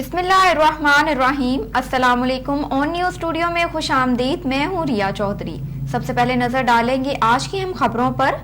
बिस्मिल्लाहिर्रहमानिर्रहीम। अस्सलामुअलैकुम। On news studio में खुश आमदीद। मैं हूँ रिया चौधरी। सबसे पहले नजर डालेंगे आज की अहम खबरों पर।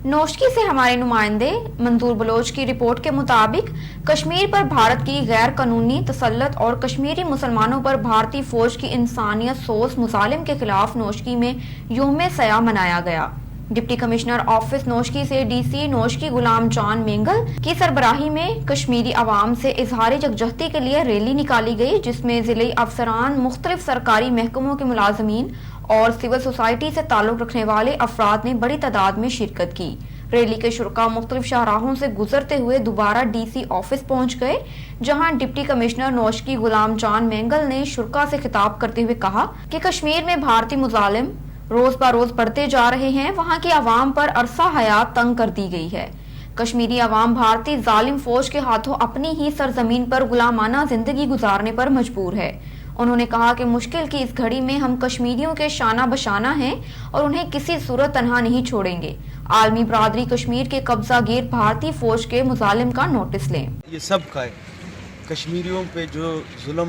नोशकी से हमारे नुमाइंदे मंजूर बलोच की रिपोर्ट के मुताबिक कश्मीर पर भारत की गैर कानूनी तसल्लुत और कश्मीरी मुसलमानों पर भारतीय फौज की इंसानियत सोस मुजालिम के खिलाफ नोशकी में यौम सया मनाया गया। डिप्टी कमिश्नर ऑफिस नोशकी से डीसी नोशकी गुलाम जान मेंगल की सरबराही में कश्मीरी अवाम से इजहार यकजहती के लिए रैली निकाली गई, जिसमें जिले अफसरान, मुख्तलिफ सरकारी महकमों के मुलाजमीन और सिविल सोसाइटी से ताल्लुक रखने वाले अफराद ने बड़ी तादाद में शिरकत की। रैली के शुरका मुख्तलिफ शाहराहों से गुजरते हुए दोबारा डीसी ऑफिस पहुंच गए, जहां डिप्टी कमिश्नर नोशकी गुलाम जान मेंगल ने शुरका से खिताब करते हुए कहा कि कश्मीर में भारतीय मुजालिम रोज ब रोज बढ़ते जा रहे हैं। वहां की आवाम पर अरसा हयात तंग कर दी गई है। कश्मीरी आवाम भारतीय जालिम फौज के हाथों अपनी ही सरजमीन पर गुलामाना जिंदगी गुजारने पर मजबूर है। उन्होंने कहा कि मुश्किल की इस घड़ी में हम कश्मीरियों के शाना बशाना हैं और उन्हें किसी सूरत तनहा नहीं छोड़ेंगे। आलमी बरादरी कश्मीर के कब्जा गिर भारतीय फौज के मुजालिम का नोटिस लें। ये सब का है, कश्मीरियों पे जो जुल्म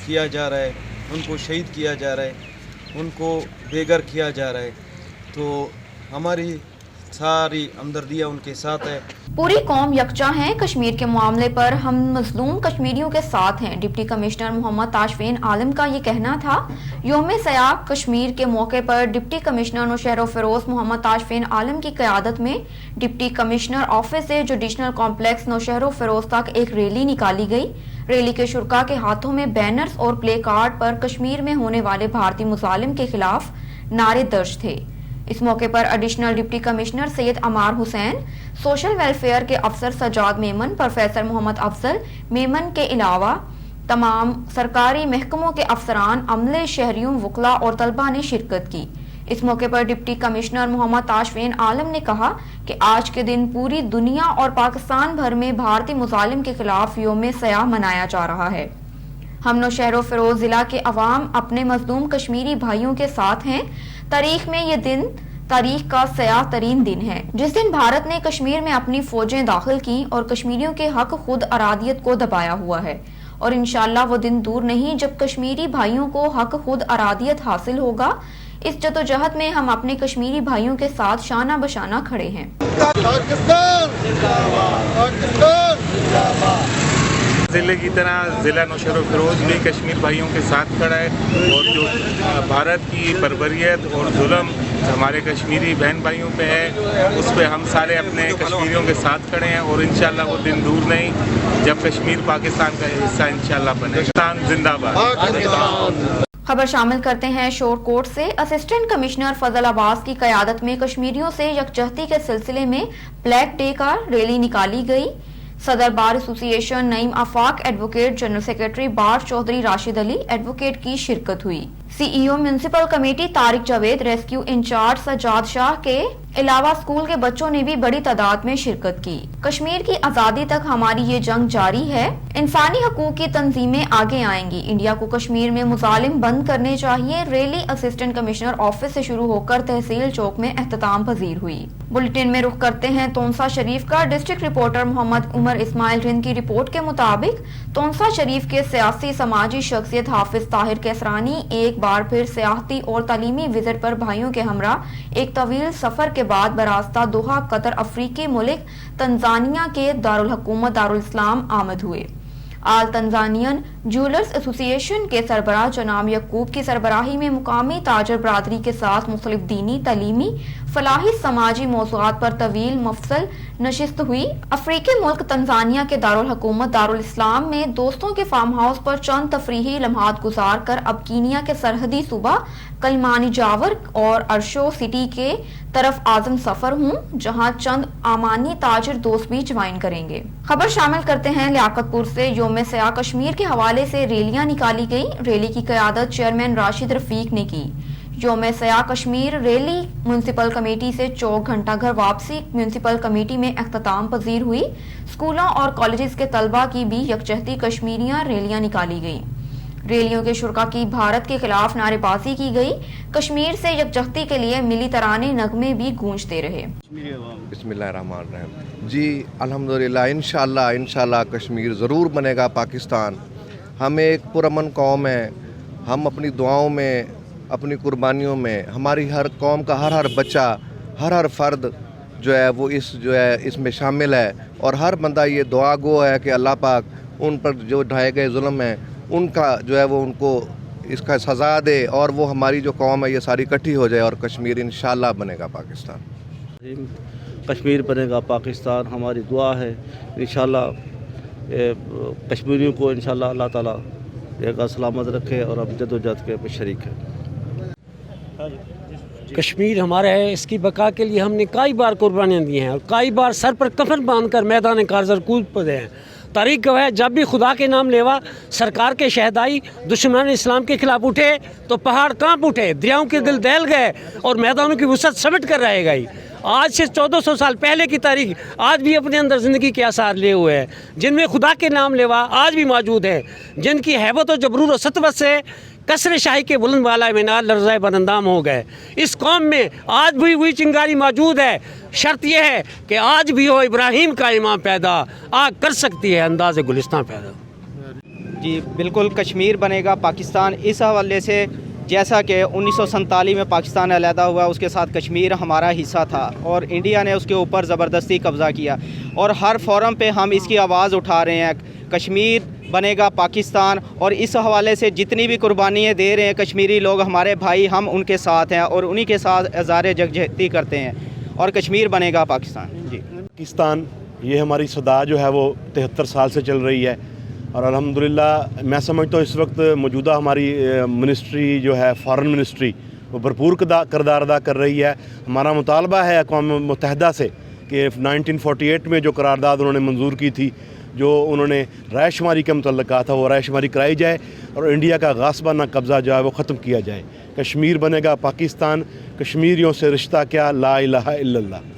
किया जा रहा है, उनको शहीद किया जा रहा है, उनको बेघर किया जा रहा है, तो हमारी सारी हमदर्दियाँ उनके साथ है। पूरी कौम यकजा है। कश्मीर के मामले पर हम मजलूम कश्मीरियों के साथ हैं। डिप्टी कमिश्नर मोहम्मद ताशफीन आलम का ये कहना था। यौम सयाब कश्मीर के मौके पर डिप्टी कमिश्नर नौशहर फिरोज मोहम्मद ताशफीन आलम की क़यादत में डिप्टी कमिश्नर ऑफिस से जुडिशनल कॉम्प्लेक्स नौशहर फिरोज तक एक रैली निकाली गई। रैली के शुरका के हाथों में बैनर्स और प्ले कार्ड पर कश्मीर में होने वाले भारतीय मुजालिम के खिलाफ नारे दर्ज थे। इस मौके पर एडिशनल डिप्टी कमिश्नर सैयद अमार हुसैन, सोशल वेलफेयर के अफसर सजाद मेमन, प्रोफेसर मोहम्मद अफजल मेमन के अलावा तमाम सरकारी महकमों के अफसरान, अमले, शहरियों, वकला और तलबा ने शिरकत की। इस मौके पर डिप्टी कमिश्नर मोहम्मद ताशफीन आलम ने कहा कि आज के दिन पूरी दुनिया और पाकिस्तान भर में भारतीय मुजालिम के खिलाफ यौम सया मनाया जा रहा है। हम नौशहर फिरोज जिला के अवाम अपने मजलूम कश्मीरी भाइयों के साथ हैं। तारीख में ये दिन तारीख का सयाह तरीन दिन है, जिस दिन भारत ने कश्मीर में अपनी फौजें दाखिल की और कश्मीरियों के हक खुद अरादियत को दबाया हुआ है। और इंशाअल्लाह वो दिन दूर नहीं जब कश्मीरी भाइयों को हक खुद अरादियत हासिल होगा। इस जदोजहद में हम अपने कश्मीरी भाइयों के साथ शाना बशाना खड़े हैं। ज़िले की तरह ज़िला नौशहर फिरोज भी कश्मीर भाइयों के साथ खड़ा है और जो भारत की बर्बरियत और जुल्म हमारे कश्मीरी बहन भाइयों पे है, उस पर हम सारे अपने कश्मीरियों के साथ खड़े हैं। और इंशाल्लाह वो दिन दूर नहीं जब कश्मीर पाकिस्तान का हिस्सा इंशाल्लाह बने। पाकिस्तान जिंदाबाद। खबर शामिल करते हैं शोरकोट से। असिस्टेंट कमिश्नर फजल अब्बास की क़यादत में कश्मीरियों से यकजहती के सिलसिले में ब्लैक डे का रैली निकाली गई। सदर bar association Naeem Afaq, advocate general secretary bar Chaudhry Rashid Ali advocate की शिरकत हुई। CEO municipal committee Tariq Javed, rescue in charge Sajjad Shah के अलावा स्कूल के बच्चों ने भी बड़ी तादाद में शिरकत की। कश्मीर की आजादी तक हमारी ये जंग जारी है। इंसानी हकूक की तंजीमें आगे आएंगी। इंडिया को कश्मीर में मुजालिम बंद करने चाहिए। रैली असिस्टेंट कमिश्नर ऑफिस से शुरू होकर तहसील चौक में एख्तिताम पजीर हुई। बुलेटिन में रुख करते हैं तोंसा शरीफ का। डिस्ट्रिक्ट रिपोर्टर मोहम्मद उमर इस्माइल रिंद की रिपोर्ट के मुताबिक तोंसा शरीफ के सियासी समाजी शख्सियत हाफिज ताहिर कैसरानी एक बार फिर सियाहती और तालीमी विजिट पर भाइयों के हमरा एक तवील सफर के बाद बरास्ता दोहा कतर अफ्रीकी मुल्क तंजानिया के दारुल हुकूमत दारुल इस्लाम आमद हुए। आल तंजानियन ज्वेलर्स एसोसिएशन के सरबराह जनाब यकूब की सरबराही में मुकामी ताजर बरादरी के साथ मुख्तलिफ दीनी, तलीमी, फलाही, समाजी मौज़ूआत पर तवील मफसल नशिस्त हुई। अफ्रीकी मुल्क तंजानिया के दारुल हुकूमत दारुल इस्लाम में दोस्तों के फार्म हाउस पर चंद तफरीही लम्हात गुजार कर अब कीनिया के सरहदी सूबा कलमानी जावर और अरशो सिटी के तरफ आजम सफर हूँ, जहाँ चंद आमानी ताजिर दोस्त भी ज्वाइन करेंगे। खबर शामिल करते हैं लियाकतपुर से। यौम सया कश्मीर के हवाले से रैलियां निकाली गई। रैली की क़यादत चेयरमैन राशिद रफीक ने की। यौम सया कश्मीर रैली म्यूनिसिपल कमेटी से चौक घंटा घर वापसी म्यूनिसिपल कमेटी में अख्तिताम पजीर हुई। स्कूलों और कॉलेजेस के तलबा की भी यकजहती कश्मीरियां रैलियां निकाली गई। रैलियों के शुरका की भारत के खिलाफ नारेबाजी की गई। कश्मीर से यकजहती के लिए मिली तराने नगमे भी गूंजते रहे। बिस्मिल्लाहिर्रहमानिर्रहीम। जी अल्हम्दुलिल्लाह, इंशाअल्लाह कश्मीर ज़रूर बनेगा पाकिस्तान। ہم ایک پرامن قوم ہیں. ہم اپنی دعاؤں میں، اپنی قربانیوں میں، ہماری ہر قوم کا ہر بچہ، ہر فرد جو ہے وہ اس میں شامل ہے، اور ہر بندہ یہ دعا گو ہے کہ اللہ پاک ان پر جو ڈھائے گئے ظلم ہیں ان کا جو ہے وہ ان کو اس کا سزا دے، اور وہ ہماری جو قوم ہے یہ ساری اکٹھی ہو جائے اور کشمیر انشاءاللہ بنے گا پاکستان. کشمیر بنے گا پاکستان ہماری دعا ہے. انشاءاللہ کشمیریوں کو انشاءاللہ اللہ تعالیٰ جگہ سلامت رکھے اور اب جد و جہد کے شریک ہے. کشمیر ہمارا ہے، اس کی بقا کے لیے ہم نے کئی بار قربانیاں دی ہیں اور کئی بار سر پر کفن باندھ کر میدان کارزر کود پڑے ہیں. تاریخ گواہ ہے جب بھی خدا کے نام لیوا سرکار کے شہدائی دشمنان اسلام کے خلاف اٹھے تو پہاڑ کانپ اٹھے، دریاؤں کے دل دہل گئے اور میدانوں کی وسعت سمیٹ کر رہے گئی. آج سے 1400 سال پہلے کی تاریخ آج بھی اپنے اندر زندگی کے آثار لیے ہوئے ہیں، جن میں خدا کے نام لیوا آج بھی موجود ہے، جن کی ہیبت و جبرور و سطوت سے کثر شاہی کے بلند والا مینار لرزۂ براندام ہو گئے. اس قوم میں آج بھی وہی چنگاری موجود ہے. شرط یہ ہے کہ آج بھی ہو ابراہیم کا امام پیدا، آگ کر سکتی ہے انداز گلستان پیدا. جی بالکل، کشمیر بنے گا پاکستان. اس حوالے سے جیسا کہ 1947 میں پاکستان علیحدہ ہوا، اس کے ساتھ کشمیر ہمارا حصہ تھا اور انڈیا نے اس کے اوپر زبردستی قبضہ کیا، اور ہر فورم پہ ہم اس کی آواز اٹھا رہے ہیں کشمیر بنے گا پاکستان. اور اس حوالے سے جتنی بھی قربانیاں دے رہے ہیں کشمیری لوگ، ہمارے بھائی، ہم ان کے ساتھ ہیں اور انہی کے ساتھ اظہار یکجہتی کرتے ہیں، اور کشمیر بنے گا پاکستان. جی پاکستان یہ ہماری صدا جو ہے وہ 73 سال سے چل رہی ہے، اور الحمدللہ میں سمجھتا ہوں اس وقت موجودہ ہماری منسٹری جو ہے فارن منسٹری وہ بھرپور کردار ادا کر رہی ہے. ہمارا مطالبہ ہے اقوام متحدہ سے کہ 1948 میں جو قرارداد انہوں نے منظور کی تھی، جو انہوں نے رائے شماری کے متعلق کہا تھا، وہ رائے شماری کرائی جائے اور انڈیا کا غاصبانہ قبضہ جو ہے وہ ختم کیا جائے. کشمیر بنے گا پاکستان، کشمیریوں سے رشتہ کیا، لا الہ الا اللہ.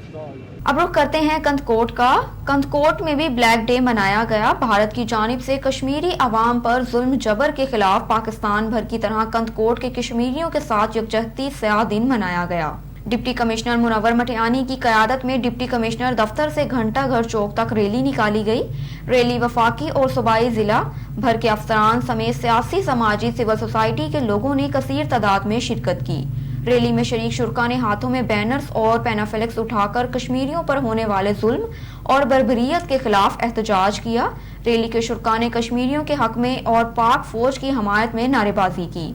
اب رخ کرتے ہیں کندکوٹ کا. کندکوٹ میں بھی بلیک ڈے منایا گیا. بھارت کی جانب سے کشمیری عوام پر ظلم جبر کے خلاف پاکستان بھر کی طرح کندکوٹ کے کشمیریوں کے ساتھ یکجہتی سیاہ دن منایا گیا. ڈپٹی کمشنر منور مٹیانی کی قیادت میں ڈپٹی کمشنر دفتر سے گھنٹہ گھر چوک تک ریلی نکالی گئی. ریلی وفاقی اور صوبائی ضلع بھر کے افسران سمیت سیاسی، سماجی، سول سوسائٹی کے لوگوں نے کثیر تعداد میں شرکت کی. ریلی میں شریک شرکا نے ہاتھوں میں بینرز اور پینافلیکس اٹھا کر کشمیریوں پر ہونے والے ظلم اور بربریت کے خلاف احتجاج کیا. ریلی کے شرکا نے کشمیریوں کے حق میں اور پاک فوج کی حمایت میں نعرے بازی کی.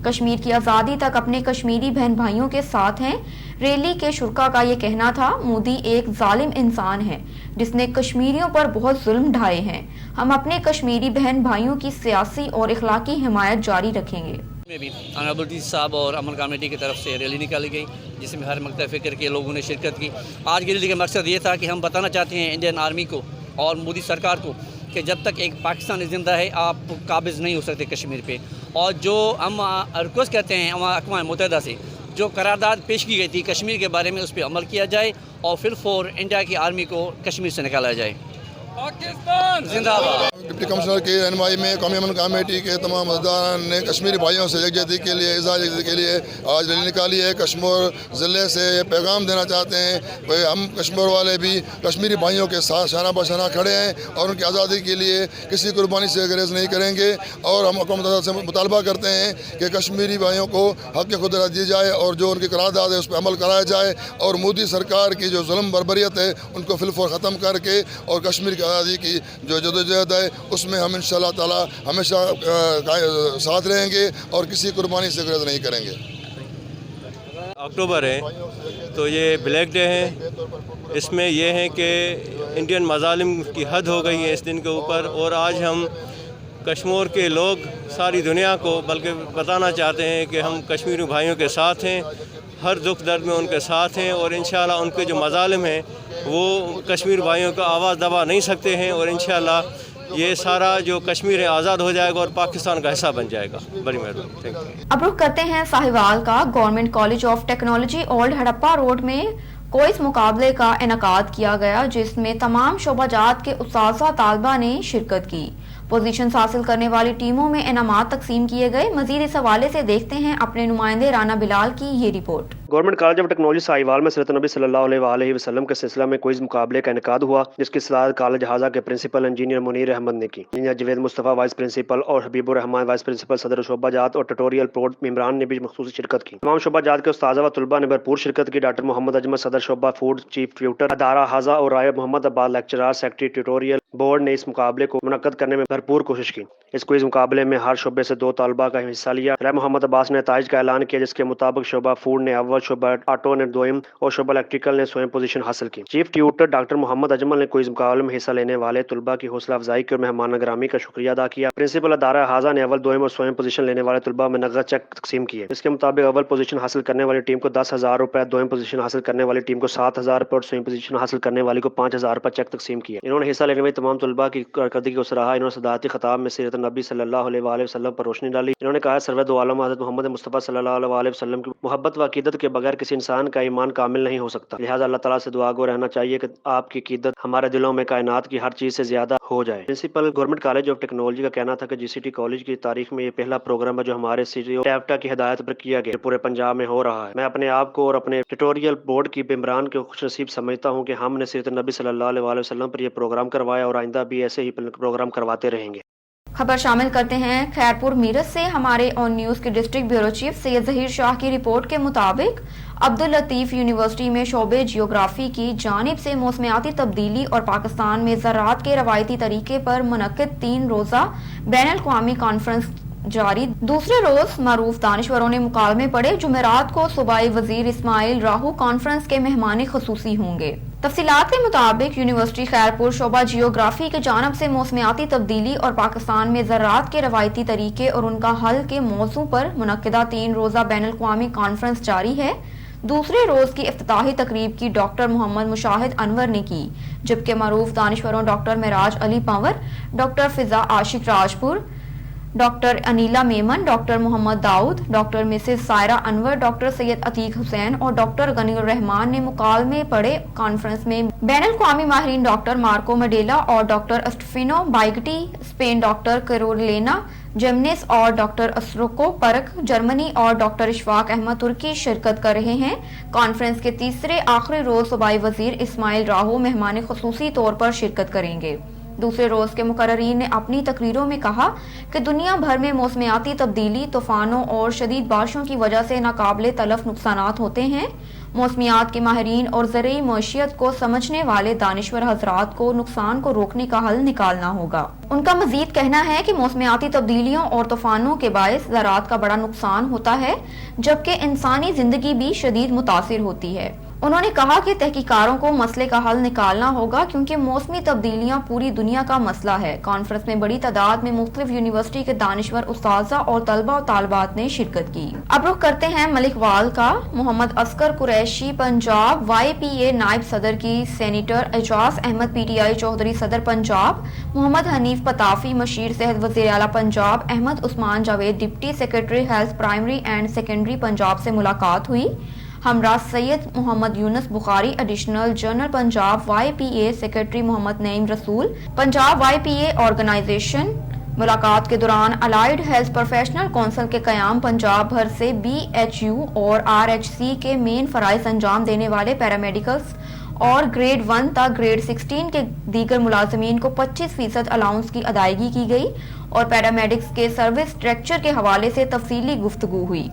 کشمیر کی آزادی تک اپنے کشمیری بہن بھائیوں کے ساتھ ہیں. ریلی کے شرکا کا یہ کہنا تھا، مودی ایک ظالم انسان ہے جس نے کشمیریوں پر بہت ظلم ڈھائے ہیں. ہم اپنے کشمیری بہن بھائیوں کی سیاسی اور اخلاقی حمایت جاری رکھیں گے. میں بھی آنریبل ڈی صاحب اور امن کمیٹی کی طرف سے ریلی نکالی گئی جس میں ہر مکتب فکر کے لوگوں نے شرکت کی. آج کی ریلی کا مقصد یہ تھا کہ ہم بتانا چاہتے ہیں انڈین آرمی کو اور مودی سرکار کو کہ جب تک ایک پاکستانی زندہ ہے آپ قابض نہیں ہو سکتے کشمیر پہ. اور جو ہم ریکویسٹ کرتے ہیں اقوام متحدہ سے، جو قرارداد پیش کی گئی تھی کشمیر کے بارے میں اس پہ عمل کیا جائے اور پھر فور انڈیا کی آرمی کو کشمیر سے نکالا جائے. پاکستان زندہ باد. ڈپٹی کمشنر کی رہنمائی میں قومی امن کمیٹی کے تمام عہدیداران نے کشمیری بھائیوں سے یکجہتی کے لیے، اظہار یکجہتی کے لیے آج ریلی نکالی ہے. کشمیر ضلع سے یہ پیغام دینا چاہتے ہیں کہ ہم کشمیر والے بھی کشمیری بھائیوں کے ساتھ شانہ بہ شانہ کھڑے ہیں اور ان کی آزادی کے لیے کسی قربانی سے گریز نہیں کریں گے. اور ہم اقوام متحدہ سے مطالبہ کرتے ہیں کہ کشمیری بھائیوں کو حق خودارادی دی جائے اور جو ان کی قرارداد ہے اس پہ عمل کرایا جائے، اور مودی سرکار کی جو ظلم بربریت ہے ان کو فی الفور ختم کر کے اور کشمیر کی آزادی کی جو جدوجہد ہے اس میں ہم انشاءاللہ تعالی ہمیشہ ساتھ رہیں گے اور کسی قربانی سے گریز نہیں کریں گے. اکتوبر ہے تو یہ بلیک ڈے ہے. اس میں یہ ہے کہ انڈین مظالم کی حد ہو گئی ہے اس دن کے اوپر، اور آج ہم کشمیر کے لوگ ساری دنیا کو بلکہ بتانا چاہتے ہیں کہ ہم کشمیری بھائیوں کے ساتھ ہیں، ہر دکھ درد میں ان کے ساتھ ہیں، اور انشاءاللہ ان کے جو مظالم ہیں وہ کشمیر بھائیوں کا آواز دبا نہیں سکتے ہیں، اور انشاءاللہ یہ سارا جو کشمیر ہے آزاد ہو جائے گا اور پاکستان کا حصہ بن جائے گا. بڑی مہربانی. Thank you. اب رخ کرتے ہیں ساہیوال کا. Government college of technology old Harappa road میں کوئز مقابلے کا انعقاد کیا گیا جس میں تمام شعبہ جات کے اساتذہ طالبہ نے شرکت کی. پوزیشنز حاصل کرنے والی ٹیموں میں انعامات تقسیم کیے گئے. مزید اس حوالے سے دیکھتے ہیں اپنے نمائندے رانا بلال کی یہ report. Government college of technology Sahiwal میں سیرت نبی صلی اللہ علیہ وآلہ وسلم کے سلسلہ میں کوئز مقابلے کا انعقاد ہوا، جس کی صدارت کالج ہازا کے پرنسپل انجینئر منیر احمد نے کی۔ انجینئر جوید مصطفیٰ وائس پرنسپل اور حبیب الرحمان وائس پرنسپل صدر شعبہ جات اور ٹیٹوریل بورڈ ممبران نے بھی مخصوص شرکت کی۔ تمام شعبہ جات کے استاذہ و طلباء نے بھرپور شرکت کی۔ ڈاکٹر محمد اجمل صدر شعبہ فوڈ چیف ٹیوٹر ادارہ ہازا اور رائے محمد عباد لیکچرار سیکرٹری ٹیٹوریل بورڈ نے اس مقابلے کو منعقد کرنے میں بھرپور کوشش کی۔ اس کوئز مقابلے میں ہر شعبے سے 2 طالبہ کا حصہ لیا۔ رائے محمد عباس نے نتائج کا اعلان کیا، جس کے مطابق شعبہ فوڈ نے اول، شعبہ آٹو نے دوئم اور شعبہ الیکٹریکل نے سوئم پوزیشن حاصل کی۔ چیف ٹیوٹر ڈاکٹر محمد اجمل نے کوئز مقابلے میں حصہ لینے والے طلباء کی حوصلہ افزائی کی اور مہمان گرامی کا شکریہ ادا کیا۔ پرنسپل ادارہ ہازا نے اول، دوئم اور سوئم پوزیشن لینے والے طلباء میں نقد چیک تقسیم کیے۔ اس کے مطابق اول پوزیشن حاصل کرنے والی ٹیم کو 10,000 روپے، دوئم پوزیشن حاصل کرنے والی ٹیم کو 7,000 روپے اور سوئم پوزیشن حاصل کرنے والی کو 5,000 روپے چیک تقسیم کیے۔ انہوں نے حصہ لینے والے تمام طلباء کی کارکردگی کو سراہا۔ انہوں نے صدارتی خطاب میں سیرت نبی صلی اللہ علیہ وآلہ وسلم پر روشنی ڈالی۔ انہوں نے کہا، سرور دو عالم حضرت محمد مصطفیٰ صلی اللہ علیہ وآلہ وسلم کی محبت و عقیدت کے بغیر کسی انسان کا ایمان کامل نہیں ہو سکتا، لہٰذا اللہ تعالیٰ سے دعا گو رہنا چاہیے کہ آپ کی عقیدت ہمارے دلوں میں کائنات کی ہر چیز سے زیادہ ہو جائے۔ Principal government college of technology کا کہنا تھا کہ جی سی ٹی کالج کی تاریخ میں یہ پہلا پروگرام ہے جو ہمارے سی ٹی او ٹیفٹا کی ہدایت پر کیا گیا، پورے پنجاب میں ہو رہا ہے۔ میں اپنے آپ کو اور اپنے ٹیٹوریل بورڈ کی ممبران کو خوش نصیب سمجھتا ہوں کہ ہم نے سیرت نبی صلی اللہ علیہ وآلہ وسلم پر یہ پروگرام کروایا اور آئندہ بھی ایسے ہی پروگرام کرواتے رہیں گے۔ خبر شامل کرتے ہیں خیرپور میرٹھ سے۔ ہمارے آن نیوز کے ڈسٹرکٹ بیورو چیف سید ظہیر شاہ کی رپورٹ کے مطابق عبداللطیف یونیورسٹی میں شعبے جیوگرافی کی جانب سے موسمیاتی تبدیلی اور پاکستان میں زراعت کے روایتی طریقے پر منعقد 3 روزہ بین الاقوامی کانفرنس جاری۔ دوسرے روز معروف دانشوروں نے مکالمے پڑھے۔ جمعرات کو صوبائی وزیر اسماعیل راہو کانفرنس کے مہمان خصوصی ہوں گے۔ تفصیلات کے مطابق یونیورسٹی خیرپور شعبہ جیوگرافی کی جانب سے موسمیاتی تبدیلی اور پاکستان میں زراعت کے روایتی طریقے اور ان کا حل کے موضوع پر منعقدہ 3 روزہ بین الاقوامی کانفرنس جاری ہے۔ دوسرے روز کی افتتاحی تقریب کی ڈاکٹر محمد مشاہد انور نے کی، جبکہ معروف دانشوروں ڈاکٹر معراج علی پنور، ڈاکٹر فضا عاشق راجپور، ڈاکٹر انیلا میمن، ڈاکٹر محمد داؤد، ڈاکٹر مسز سائرہ انور، ڈاکٹر سید عتیق حسین اور ڈاکٹر غنی الرحمان نے مکالمے پڑھے۔ کانفرنس میں بین الاقوامی ماہرین ڈاکٹر مارکو میڈیلا اور ڈاکٹر اسٹفینو بائگٹی اسپین، ڈاکٹر کیرولینا جمنس اور ڈاکٹر اسروکو پرک جرمنی اور ڈاکٹر اشفاق احمد ترکی شرکت کر رہے ہیں۔ کانفرنس کے تیسرے آخری روز صوبائی وزیر اسماعیل راہو مہمان خصوصی طور پر شرکت کریں گے۔ دوسرے روز کے مقررین نے اپنی تقریروں میں کہا کہ دنیا بھر میں موسمیاتی تبدیلی، طوفانوں اور شدید بارشوں کی وجہ سے ناقابل تلف نقصانات ہوتے ہیں۔ موسمیات کے ماہرین اور زرعی معیشت کو سمجھنے والے دانشور حضرات کو نقصان کو روکنے کا حل نکالنا ہوگا۔ ان کا مزید کہنا ہے کہ موسمیاتی تبدیلیوں اور طوفانوں کے باعث زراعت کا بڑا نقصان ہوتا ہے، جبکہ انسانی زندگی بھی شدید متاثر ہوتی ہے۔ انہوں نے کہا کہ تحقیقاتوں کو مسئلے کا حل نکالنا ہوگا کیونکہ موسمی تبدیلیاں پوری دنیا کا مسئلہ ہے۔ کانفرنس میں بڑی تعداد میں مختلف یونیورسٹی کے دانشور، اساتذہ اور طلبہ و طالبات نے شرکت کی۔ اب رخ کرتے ہیں ملک وال کا۔ Muhammad Asghar Qureshi Punjab Y P A نائب صدر کی senator Ijaz Ahmed P T I Chaudhry صدر پنجاب، محمد حنیف پتافی مشیر صحت وزیر اعلیٰ Punjab, Ahmed Usman Javed deputy secretary health primary and secondary Punjab سے ملاقات ہوئی۔ ہمراہ Syed Muhammad Younis Bukhari additional general Punjab Y P A secretary Muhammad Naeem Rasool, Punjab Y P A organisation. ملاقات کے دوران الائیڈ ہیلتھ پروفیشنل کونسل کے قیام، پنجاب بھر سے بی ایچ یو اور آر ایچ سی کے مین فرائض انجام دینے والے پیرامیڈیکلز اور گریڈ 1 تا گریڈ 16 کے دیگر ملازمین کو 25% الاؤنس کی ادائیگی کی گئی اور پیرامیڈکس کے سروس اسٹرکچر کے حوالے سے تفصیلی گفتگو ہوئی۔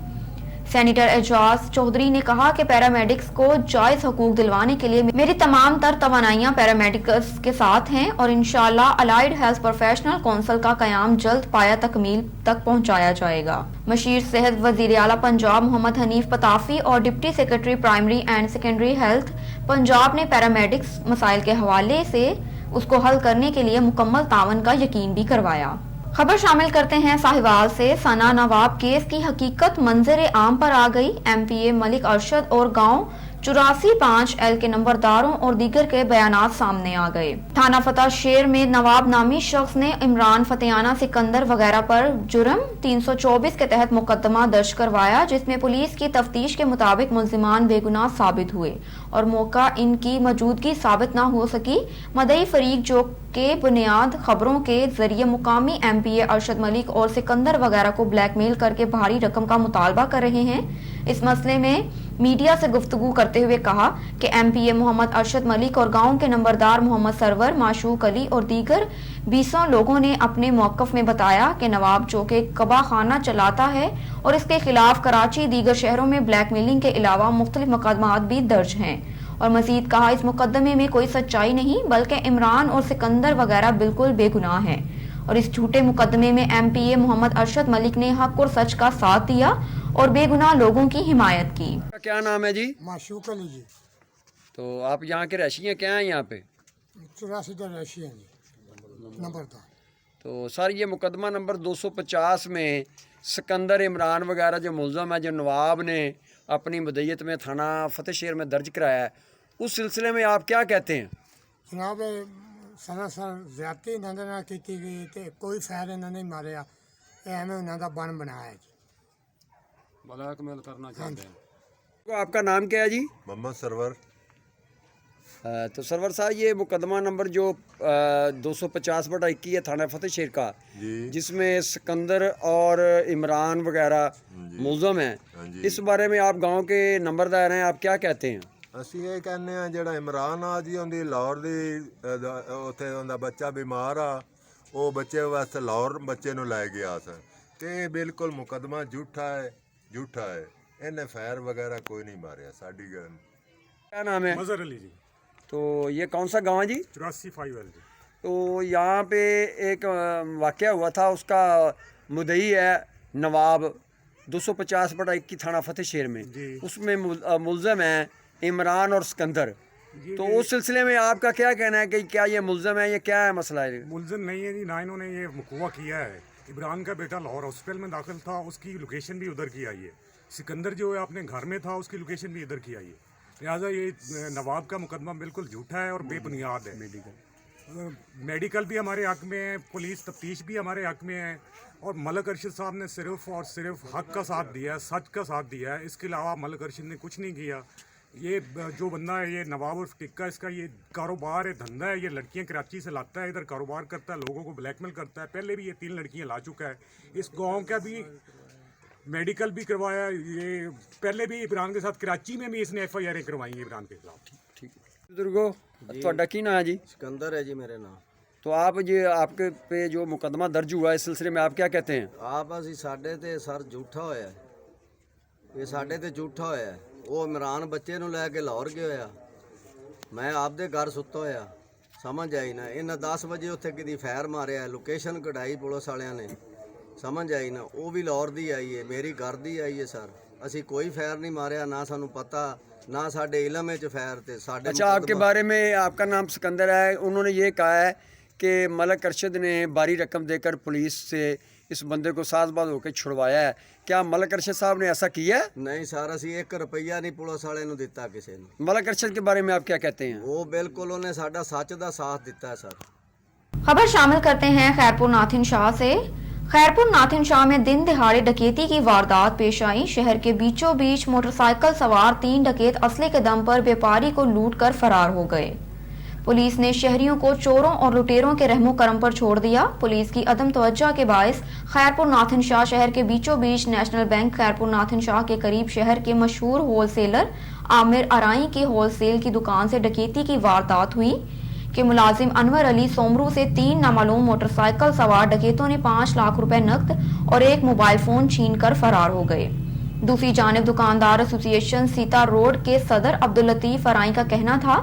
سینیٹر اعجاز چودھری نے کہا کہ پیرامیڈکس کو جائز حقوق دلوانے کے لیے میری تمام تر توانائیاں پیرامیڈکس کے ساتھ ہیں اور انشاءاللہ الائیڈ ہیلتھ پروفیشنل کونسل کا قیام جلد پایہ تکمیل تک پہنچایا جائے گا۔ مشیر صحت وزیر اعلیٰ پنجاب محمد حنیف پتافی اور deputy secretary primary and secondary health Punjab نے پیرامیڈکس مسائل کے حوالے سے اس کو حل کرنے کے لیے مکمل تعاون کا یقین بھی کروایا۔ خبر شامل کرتے ہیں ساہیوال سے۔ ثنا نواب کیس کی حقیقت منظر عام پر آ گئی۔ ایم پی اے ملک ارشد اور گاؤں 84-5 کے نمبرداروں اور دیگر کے بیانات سامنے آ گئے۔ تھانہ فتح شیر میں نواب نامی شخص نے عمران فتیانہ سکندر وغیرہ پر جرم 324 کے تحت مقدمہ درج کروایا، جس میں پولیس کی تفتیش کے مطابق ملزمان بے گناہ ثابت ہوئے اور موقع ان کی موجودگی ثابت نہ ہو سکی۔ مدعی فریق جو کہ بنیاد خبروں کے ذریعے مقامی ایم پی اے ارشد ملک اور سکندر وغیرہ کو بلیک میل کر کے بھاری رقم کا مطالبہ کر رہے ہیں، اس مسئلے میں मीडिया से गुफ्तगू करते हुए कहा कि MPA मोहम्मद अरशद मलिक और गांव के नंबरदार मोहम्मद सरवर, माशूक अली और दीगर 20 लोगों ने अपने मौक़िफ़ में बताया कि नवाब जो कि कबा खाना चलाता है और इसके खिलाफ कराची दीगर शहरों में ब्लैकमेलिंग के अलावा मुख्तलिफ मुकदमात भी दर्ज हैं। और मजीद कहा इस मुकदमे में कोई सच्चाई नहीं बल्कि इमरान और सिकंदर वगैरह बिल्कुल बेगुनाह हैं और इस झूठे मुकदमे में MPA मोहम्मद अरशद मलिक ने हक और सच का साथ दिया और बेगुनाह लोगों की हिमायत की। क्या नाम है जी? माशूक अली जी। तो आप यहाँ के रशी हैं, क्या हैं यहाँ पे? 84 रशी हैं जी, नंबरदार। तो सर ये मुकदमा नंबर 250 में सिकंदर, इमरान वगैरह जो मुलज़म है, जो नवाब ने अपनी मुद्दत में थाना फतेह शहर में दर्ज कराया है, उस सिलसिले में आप क्या कहते हैं? जनाब सरासर ज़्यादती इन्होंने ना की गई तो कोई फैर इन्होंने नहीं मारिया, एवं उन्होंने बन बनाया जी, ब्लैकमेल करना चाहते हैं। तो आपका नाम क्या है जी? मोहम्मद सरवर। तो सरवर साहब ये मुकदमा नंबर जो 250/21 है थाना फतेह शहर का, जिसमें सिकंदर और इमरान वगैरह मुलज़म हैं, इस बारे में आप गांव के नंबरदार हैं, आप क्या कहते हैं? ਅਸੀਂ ਇਹ ਕਹਿੰਦੇ ਆ ਜਿਹੜਾ ਇਮਰਾਨ ਆ ਜੀ ਉਹਦੀ ਲਾਹੌਰ ਦੀ ਉੱਥੇ ਉਹਦਾ ਬੱਚਾ ਬਿਮਾਰ ਆ, ਉਹ ਬੱਚੇ ਵਾਸਤੇ ਲਾਹੌਰ ਬੱਚੇ ਨੂੰ ਲੈ ਗਿਆ ਸੀ ਤੇ ਇਹ ਬਿਲਕੁਲ ਮੁਕਦਮਾ ਝੂਠਾ ਹੈ ਇਹਨੇ ਫਾਇਰ ਵਗੈरह कोई नहीं मारिया साड़ी गन। क्या नाम है? मजहर अली जी। तो ये कौन सा गाँव है जी? 84 जी। तो यहाँ पे एक वाक़या हुआ था, उसका मुद्दई है नवाब 250/21 थाना फतेह शहर में, उसमें मुलज़म है इमरान और सिकंदर। तो उस सिलसिले में आपका क्या कहना है कि क्या ये मुलज़म है, ये क्या है मसला है? मुलज़म नहीं है जी, ना इन्होंने ये मुकवा किया है। इमरान का बेटा लाहौर हॉस्पिटल में दाखिल था, उसकी लोकेशन भी उधर की आई है। सिकंदर जो है अपने घर में था, उसकी लोकेशन भी इधर की आई है। लिहाजा ये नवाब का मुकदमा बिल्कुल झूठा है और बेबुनियाद है। मेडिकल भी हमारे हक में है, पुलिस तफ्तीश भी हमारे हक में है और मलक अरशद साहब ने सिर्फ और सिर्फ हक का साथ दिया है, सच का साथ दिया है। इसके अलावा मलक अरशद ने कुछ नहीं किया। ये जो बंदा है, ये नवाब और टिक्का, इसका ये कारोबार है, धंधा है। ये लड़कियां कराची से लाता है, इधर कारोबार करता है, लोगों को ब्लैकमेल करता है। पहले भी ये 3 लड़कियां ला चुका है। इस गांव का भी मेडिकल भी करवाया, ये पहले भी इमरान के साथ कराची में भी इसने FIR करवाई है इमरान के खिलाफ। ठीक है बुजुर्गो, ਤੁਹਾਡਾ ਕੀ नाम है जी? सिकंदर है जी मेरे नाम। तो आप ये आपके पे जो मुकदमा दर्ज हुआ है, इस सिलसिले में आप क्या कहते हैं? आप ਅਸੀਂ ਸਾਡੇ ਤੇ ਸਰ ਝੂਠਾ ਹੋਇਆ, ਇਹ ਸਾਡੇ ਤੇ ਝੂਠਾ ਹੋਇਆ। ਉਹ ਇਮਰਾਨ ਬੱਚੇ ਨੂੰ ਲੈ ਕੇ ਲਾਹੌਰ ਗਿਆ ਹੋਇਆ, ਮੈਂ ਆਪਦੇ ਘਰ ਸੁੱਤਾ ਹੋਇਆ, ਸਮਝ ਆਈ ਨਾ। ਇਹਨਾਂ 10 ਵਜੇ ਉੱਥੇ ਕਿਦੀ ਫਾਇਰ ਮਾਰਿਆ, ਲੋਕੇਸ਼ਨ ਕਢਾਈ ਪੁਲਿਸ ਵਾਲਿਆਂ ਨੇ, ਸਮਝ ਆਈ ਨਾ। ਉਹ ਵੀ ਲਾਹੌਰ ਦੀ ਆਈ ਹੈ, ਮੇਰੀ ਘਰ ਦੀ ਆਈ ਹੈ ਸਰ। ਅਸੀਂ ਕੋਈ ਫਾਇਰ नहीं मारिया, ना ਸਾਨੂੰ पता, ना साढ़े इलम में फायर थे साढ़े। अच्छा, आपके बारे में, आपका नाम सिकंदर है, उन्होंने ये कहा है कि मलक अरशद ने भारी रकम देकर पुलिस से इस बंदे को साजबाज होकर छुड़वाया है। क्या मलक अरशद साहब ने ऐसा किया? नहीं सर, असी 1 रुपया नहीं पुलिस वाले नूं दिता किसी ने। मलक अरशद के बारे में आप क्या कहते हैं? वो बिल्कुल उन्हें साडा सच दा साथ दिता है सर। खबर शामिल करते हैं खैरपुर नाथिन शाह से। खैरपुर नाथिन शाह में दिन दिहाड़े डकैती की वारदात पेश आई। शहर के बीचों बीच मोटरसाइकिल सवार 3 डकैत असले के दम पर व्यापारी को लूट कर फरार हो गए। पुलिस ने शहरियों को चोरों और लुटेरों के रहमो करम पर छोड़ दिया। पुलिस की अदम तवज्जो के बायस खैरपुर नाथिन शाह शहर के बीचों बीच नेशनल बैंक खैरपुर नाथिन शाह के करीब शहर के मशहूर होलसेलर आमिर अराई की होलसेल की दुकान से डकैती की वारदात हुई कि मुलाजिम अनवर अली सोमरू से 3 नामालूम मोटरसाइकिल सवार डकैतों ने 5 लाख रुपए नकद और एक मोबाइल फोन छीनकर फरार हो गए। दूसरी जानिब दुकानदार एसोसिएशन सीता रोड के सदर अब्दुल लतीफ अराई का कहना था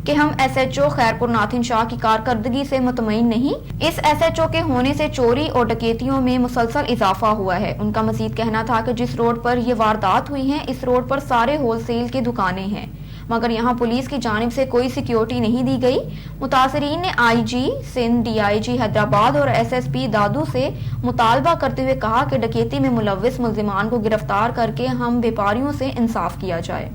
कि हम SHO खैरपुर नाथिन शाह की कारकर्दगी से मुतमईन नहीं। इस SHO के होने से चोरी और डकैतियों में मुसलसल इजाफा हुआ है। उनका मजीद कहना था कि जिस रोड पर ये वारदात हुई है, इस रोड पर सारे होलसेल की दुकानें हैं, मगर यहाँ पुलिस की जानिब से कोई सिक्योरिटी नहीं दी गई। मुतासरीन ने IG सिंध, DIG हैदराबाद और SSP दादू से मुतालबा करते हुए कहा कि डकैती में मुलव्विस मुल्जिमान को गिरफ्तार करके हम व्यापारियों से इंसाफ किया जाए।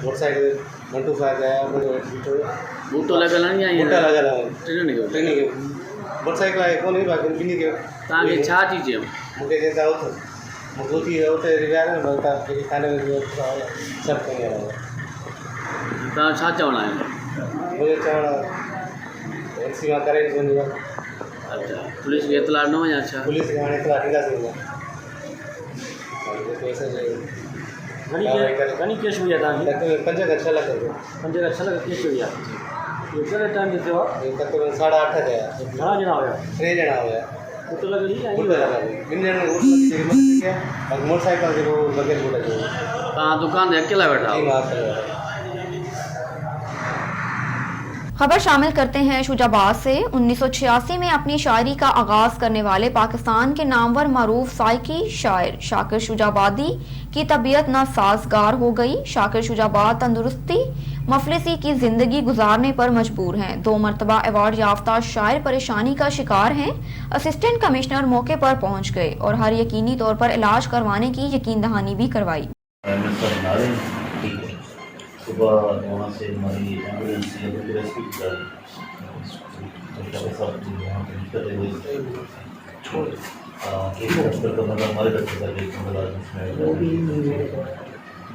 मोटरसाइकिल 125 गया, बूटो लगा नहीं आई, बूटा लगा ट्रेनिंग मोटरसाइकिल आए कोन बाकी बिनी के ताके छा चीज है मुके जे जाओ तो मजबूती है उते रिवाज में बनता है खाने में सब कहीं है तव्हां छा चवणा आहिनि? मुझे चवण सीमा करे वेंदी आहे। अच्छा, पुलिस खे इतला न वञा छा? पुलिस खे हाणे इतला ॾींदासीं घणी केस हुई आहे तव्हांजी? 5 खां 6 लख रुपया। 5 खां 6 लख केस हुई आहे। इहो कहिड़े टाइम जो थियो आहे? तक़रीबन 8.5 थिया। घणा ॼणा हुया? 3 ॼणा हुया। कुट लॻी ऐं कुट लॻी 2 ॼणनि रोड मोटरसाइकिल जेको लॻे कुट जो। तव्हां दुकान ते अकेला वेठा हो? खबर शामिल करते हैं शुजाबाद से। 1986 में अपनी शायरी का आगाज करने वाले पाकिस्तान के नामवर मारूफ साइकी शायर शाकिर शुजाबादी की तबीयत नासाजगार हो गई। शाकिर शुजाबाद तंदुरुस्ती मफलिसी की जिंदगी गुजारने पर मजबूर हैं। 2 मरतबा अवार्ड याफ्ता शायर परेशानी का शिकार हैं। असिस्टेंट कमिश्नर मौके पर पहुंच गए और हर यकीनी तौर पर इलाज करवाने की यकीन दहानी भी करवाई। सुबह वहाँ से हमारी एम्बुलेंस से रेस्क्यू किया एक डॉक्टर का मतलब हमारे डॉक्टर का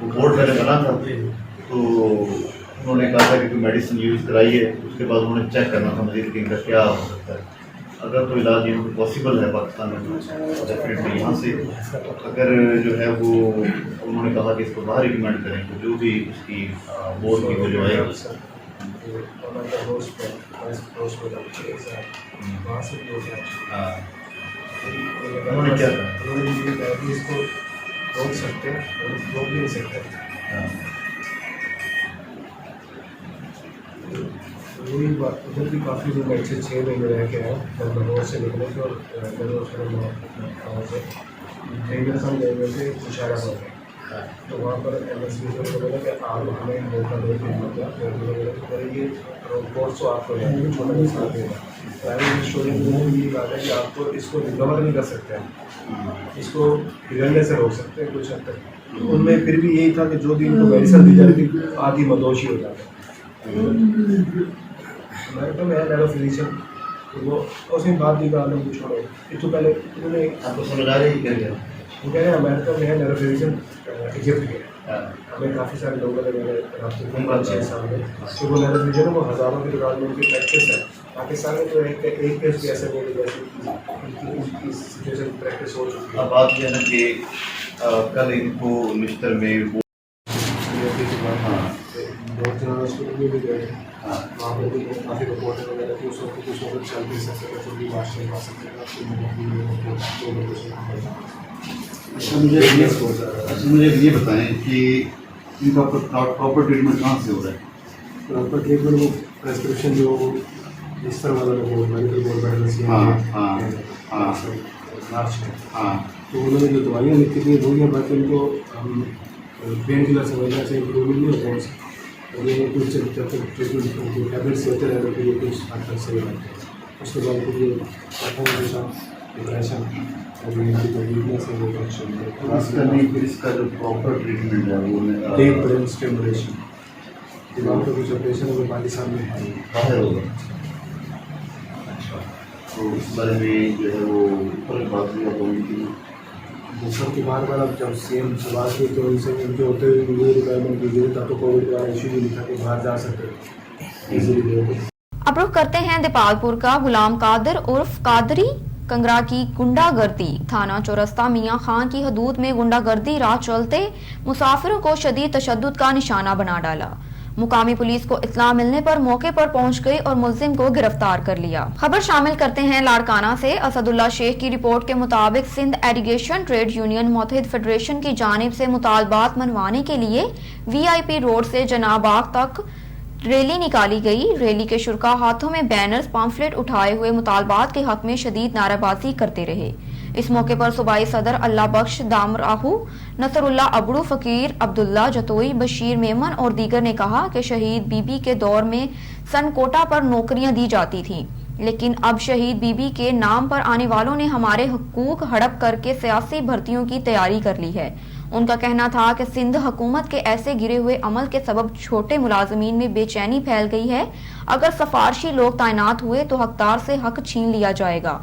बोर्ड मैंने बना था तो उन्होंने कहा था कि कोई मेडिसिन यूज़ कराइए। उसके बाद उन्होंने चेक करना था मरीज की इनका क्या हो सकता है। अगर तो इलाज यहाँ पे पॉसिबल है पाकिस्तान में डेफिनेटली यहाँ से, अगर जो है वो उन्होंने कहा कि इसको बाहर रिकमेंड करें तो जो भी उसकी बोर्ड की वो जो है उन्होंने क्या इसको रोक सकते हैं, रोक भी नहीं सकते। वही बात उधर भी काफ़ी लोग अच्छे 6 महीने रह के हैं बंगलोर से निकले थे और ट्रेनर हम गए थे मुशायरा तो वहाँ पर MSP को बोला कि आप हमें मौका दे तो ये कोर्स तो आपको छोटा नहीं साथ देगा। प्राइवेट स्टूडेंट में ये बात है कि आपको इसको रिकवर नहीं कर सकते हैं, इसको बिगड़ने से रोक सकते हैं कुछ हद तक। उनमें फिर भी यही था कि जो भी इनको मेडिसिन दी जाती थी आधी मदोशी हो जाता मैं तो मैं मेरा फिजिशियन तो वो उसमें बात नहीं कहा मैं छोड़ो एक तो पहले उन्होंने आपको समझ आ रही है वो कह रहे हैं अमेरिका में है मेरा फिजिशियन इजिप्ट के हमें काफ़ी सारे लोगों ने मेरे रास्ते 6 साल में तो वो मेरा फिजिशियन वो हज़ारों की दुकान में उनकी प्रैक्टिस है। पाकिस्तान में तो एक केस भी ऐसे नहीं जैसे सिचुएशन प्रैक्टिस हो चुकी है। अब बात यह है कि कल इनको मिस्टर में बहुत हॉस्पिटल में भी गए वहाँ पर भी काफ़ी रिपोर्टें वगैरह थी उस वक्त कुछ लोग चल नहीं सकते तो भी लाश नहीं पा सकते। मुझे ये बताएं कि इनका प्रॉपर ट्रीटमेंट कहाँ से हो रहा है? प्रॉपर ट्रीटमेंट वो प्रेस्क्रिप्शन जो इस तरह वाला बोर्ड मेडिकल बोर्ड बैठल तो उन्होंने जो दवाइयाँ लिखी थी वो बाकी उनको पेन किलर समझना से इम्प्रूवमेंट नहीं होता है और ये कुछ ट्रीटमेंट टैबलेट्स लेते रहने के लिए कुछ हद तक सही रहते हैं। उसके बाद फिर ये डिप्रेशन और वीकनेस है वो फिर इसका जो प्रॉपर ट्रीटमेंट है वो डीप ब्रेन स्टिमुलेशन दिमाग का कुछ ऑपरेशन है वो पाकिस्तान में बाहर होगा। तो इस बारे में जो है वो ऊपर बात हुई उनकी दूसरों की बार बार अब जब CM सवाल किए तो उनसे उनके होते हुए ये रिक्वायरमेंट दी गई तब तो कोविड का इशू भी नहीं था कि बाहर जा सकते इजीली। अब रुख करते हैं दीपालपुर का गुलाम कादिर उर्फ कादरी कंगरा की गुंडागर्दी। थाना चौरस्ता मियां खान की हदूद में गुंडागर्दी राह चलते मुसाफिरों को शदीद तशद्दुद का निशाना बना डाला। मुकामी पुलिस को इत्तला मिलने पर मौके पर पहुंच गई और मुल्जिम को गिरफ्तार कर लिया। खबर शामिल करते हैं लाड़काना से। असदुल्ला शेख की रिपोर्ट के मुताबिक सिंध एरीगेशन ट्रेड यूनियन मुत्तहिद फेडरेशन की जानिब से मुतालबात मनवाने के लिए VIP रोड से जनाबाग तक रैली निकाली गई। रैली के शुरका हाथों में बैनर्स पाम्फलेट उठाए हुए मुतालबात के हक में शदीद नारेबाजी करते रहे। इस मौके पर सूबाई सदर अल्लाह बख्श दामराहू, नसरुल्ला अबड़ू, फकीर अब्दुल्ला जतोई, बशीर मेमन और दीगर ने कहा कि शहीद बीबी के दौर में सन कोटा पर नौकरियां दी जाती थीं, लेकिन अब शहीद बीबी के नाम पर आने वालों ने हमारे हुकूक हड़प करके सियासी भर्तियों की तैयारी कर ली है। उनका कहना था कि सिंध हुकूमत के ऐसे गिरे हुए अमल के सबब छोटे मुलाजमीन में बेचैनी फैल गई है। अगर सफारशी लोग तैनात हुए तो हकदार से हक छीन लिया जाएगा।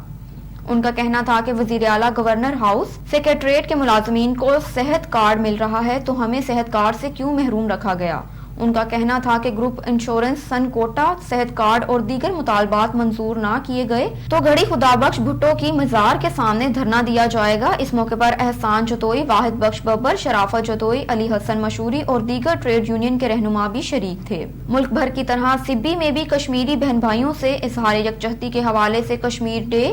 उनका कहना था कि वजीर आला गवर्नर हाउस सेक्रेटरीट के मुलाजमीन को सेहत कार्ड मिल रहा है तो हमें सेहत कार्ड से क्यों महरूम रखा गया। उनका कहना था कि ग्रुप इंश्योरेंस, सन कोटा, सेहत कार्ड और दीगर मुतालबात मंजूर ना किए गए तो गढ़ी खुदाबख्श भुट्टो की मजार के सामने धरना दिया जाएगा। इस मौके पर एहसान जतोई, वाहिद बख्श बब्बर, शराफत जतोई, अली हसन मशहूरी और दीगर ट्रेड यूनियन के रहनुमा भी शरीक थे। मुल्क भर की तरह सिब्बी में भी कश्मीरी बहन भाइयों से इजहार यकजहती के हवाले से कश्मीर डे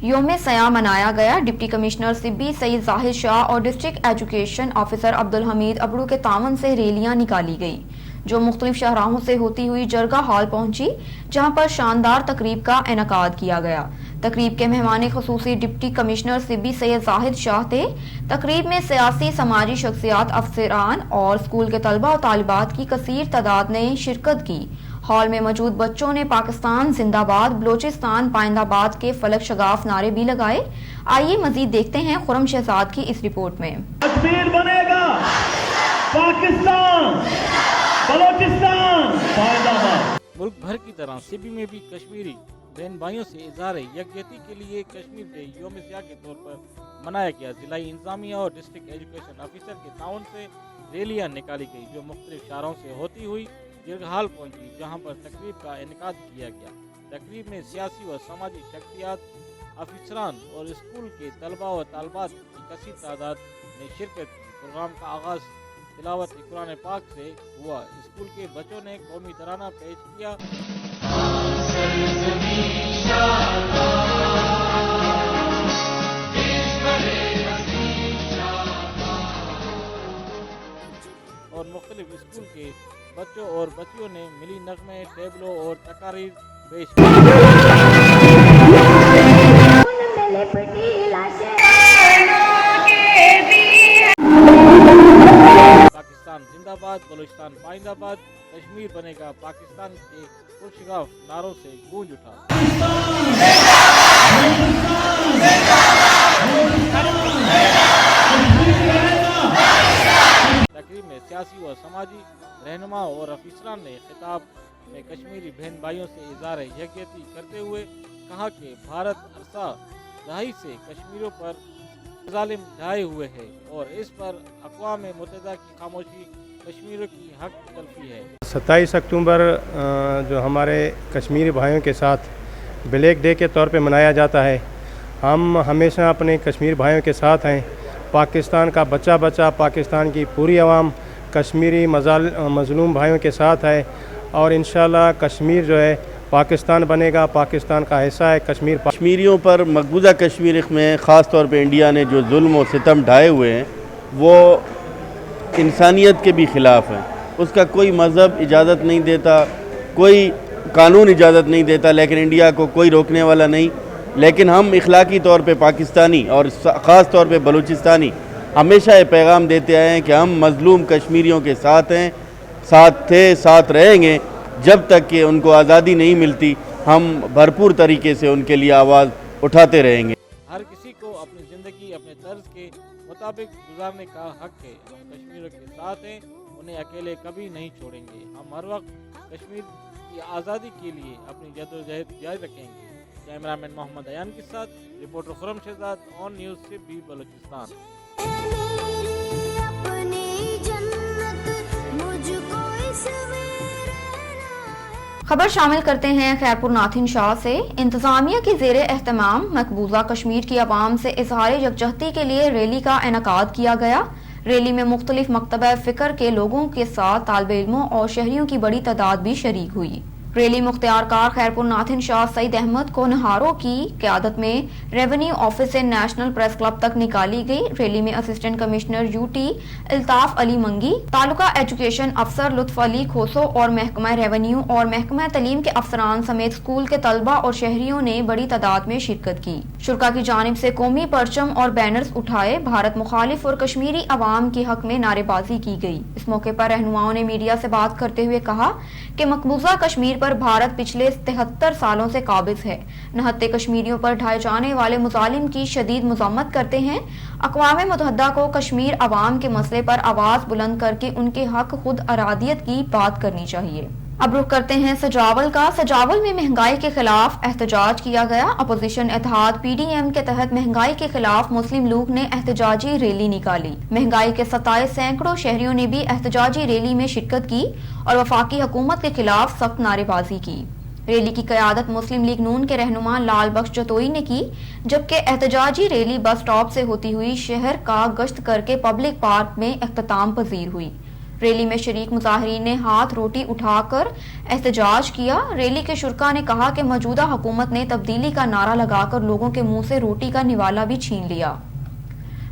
योम सया मनाया गया। डिप्टी कमिश्नर सिब्बी सईद जाहिद शाह और district education officer Abdul Hamid Abro के तावन से रैलियां निकाली गई जो मुख्तलिफ शाहराहों से होती हुई जरगा हॉल पहुंची, जहां पर शानदार तकरीब का इनेकाद किया गया। तकरीब के मेहमान खसूसी डिप्टी कमिश्नर सिब्बी सैयद जाहिद शाह थे। तकरीब में सियासी समाजी शख्सियात, अफसरान और स्कूल के तलबा और तालिबात की कसीर तादाद ने शिरकत की। हॉल में मौजूद बच्चों ने पाकिस्तान जिंदाबाद, बलोचिस्तान पाइंदाबाद के फलक शगाफ नारे भी लगाए। आइए मजीद देखते हैं खुरम शहजाद की इस रिपोर्ट में। कश्मीर बनेगा पाकिस्तान, बलोचिस्तान पाइंदाबाद। मुल्क भर की तरह सिबी में भी कश्मीरी बहन भाइयों से इजहार यकजहती के लिए कश्मीर डे योम सया के तौर पर मनाया गया। जिलाई इंतजामिया और डिस्ट्रिक्ट एजुकेशन ऑफिसर के ताउन से रैलियां निकाली गई जो मुख्तलिफ शहरों से होती हुई जिरगहाल पहुंची, जहां पर तकरीब का इनेकाद किया गया। तकरीब में सियासी व समाजी शख्सियात, अफसरान और स्कूल के तलबा व तालबात की कसीर तादाद ने शिरकत की। प्रोग्राम का आगाज तिलावत कुरान पाक से हुआ। स्कूल के बच्चों ने कौमी तराना पेश किया। और मुख्तलिफ स्कूल के बच्चों और बच्चियों ने मिली नगमे, टेबलों और तकारीर पेश की। पाकिस्तान जिंदाबाद, बलूचिस्तान पाइंदाबाद, कश्मीर बनेगा पाकिस्तान के पुरशगाफ नारों से गूंज उठा। तकरीब में सियासी व समाजी रहनुमा और अफसरान ने खिताब में कश्मीरी बहन भाइयों से इजहार यकजहती करते हुए कहा कि भारत अरसा दहाई से कश्मीरियों पर जालिम ढाए हुए है और इस पर अक़वाम मुत्तहिदा की खामोशी कश्मीरियों की हक तलफी है। 27 अक्टूबर जो हमारे कश्मीरी भाइयों के साथ ब्लैक डे के तौर पे मनाया जाता है, हम हमेशा अपने कश्मीर भाइयों के साथ हैं। पाकिस्तान का बच्चा बच्चा, पाकिस्तान की पूरी आवाम कश्मीरी मज़लूम भाइयों के साथ है और इंशाल्लाह कश्मीर जो है पाकिस्तान बनेगा, पाकिस्तान का हिस्सा है कश्मीर। कश्मीरियों पर मकबूजा कश्मीर में ख़ास तौर पे इंडिया ने जो जुल्म और सितम ढाए हुए हैं वो इंसानियत के भी ख़िलाफ़ है। उसका कोई मज़हब इजाज़त नहीं देता, कोई कानून इजाज़त नहीं देता, लेकिन इंडिया को कोई रोकने वाला नहीं। लेकिन हम इखलाकी तौर पे पाकिस्तानी और ख़ास तौर पे बलूचिस्तानी हमेशा ये पैगाम देते आए हैं कि हम मज़लूम कश्मीरियों के साथ हैं, साथ थे, साथ रहेंगे जब तक कि उनको आज़ादी नहीं मिलती। हम भरपूर तरीके से उनके लिए आवाज़ उठाते रहेंगे। हर किसी को अपनी ज़िंदगी अपने तर्ज के मुताबिक गुजारने का हक है। हम कश्मीरियों के साथ हैं, उन्हें अकेले कभी नहीं छोड़ेंगे। हम हर वक्त कश्मीर की आज़ादी के लिए अपनी जद्दोजहद जारी रखेंगे। कैमरामैन मोहम्मद अयान के साथ reporter Khurram Shahzad, on news से भी बलूचिस्तान। खबर शामिल करते हैं खैरपुर नाथिन शाह से। इंतजामिया की जेर एहतमाम मकबूजा कश्मीर की आवाम से इजहार यकजहती के लिए रैली का इनेकाद किया गया। रैली में मुख्तलिफ मकतबा फ़िक्र के लोगों के साथ तालिबे इल्मों और शहरियों की बड़ी तादाद भी शरीक हुई। रैली मुख्तियारकार खैरपुर नाथिन शाह सईद अहमद को नहारों की क़यादत में रेवेन्यू ऑफिस से नेशनल प्रेस क्लब तक निकाली गई। रैली में assistant commissioner UT Iltaf Ali मंगी, तालुका एजुकेशन अफसर लुत्फ अली खोसो और महकमा रेवेन्यू और महकमा तलीम के अफसरान समेत स्कूल के तलबा और शहरियों ने बड़ी तादाद में शिरकत की। शुरा की जानिब से कौमी परचम और बैनर्स उठाए, भारत मुखालिफ और कश्मीरी अवाम के हक में नारेबाजी की गई। इस मौके पर रहनुमाओं ने मीडिया से बात करते हुए कहा कि मकबूजा कश्मीर पर भारत पिछले 73 सालों से काबिज है। नहत्ते कश्मीरियों पर ढाए जाने वाले मुजालिम की शदीद मज़म्मत करते हैं। अक़वाम मुत्तहिदा को कश्मीर अवाम के मसले पर आवाज़ बुलंद करके उनके हक खुद अरादियत की बात करनी चाहिए। अब रुख करते हैं सजावल का। सजावल में महंगाई के खिलाफ एहतजाज किया गया। अपोजिशन इत्तेहाद PDM के तहत महंगाई के खिलाफ मुस्लिम लीग ने एहतजाजी रैली निकाली। महंगाई के 27 सैकड़ों शहरियों ने भी एहतजाजी रैली में शिरकत की और वफाकी हुकूमत के खिलाफ सख्त नारेबाजी की। रैली की क़यादत मुस्लिम लीग नून के रहनुमा लाल बख्श जतोई ने की, जबकि एहतजाजी रैली बस स्टॉप से होती हुई शहर का गश्त करके पब्लिक पार्क में इख्तिताम पजीर हुई। रैली में शरीक मुजाहिरीन ने हाथ रोटी उठाकर एहतजाज किया। रैली के शुरका ने कहा कि मौजूदा हुकूमत ने तब्दीली का नारा लगाकर लोगों के मुंह से रोटी का निवाला भी छीन लिया।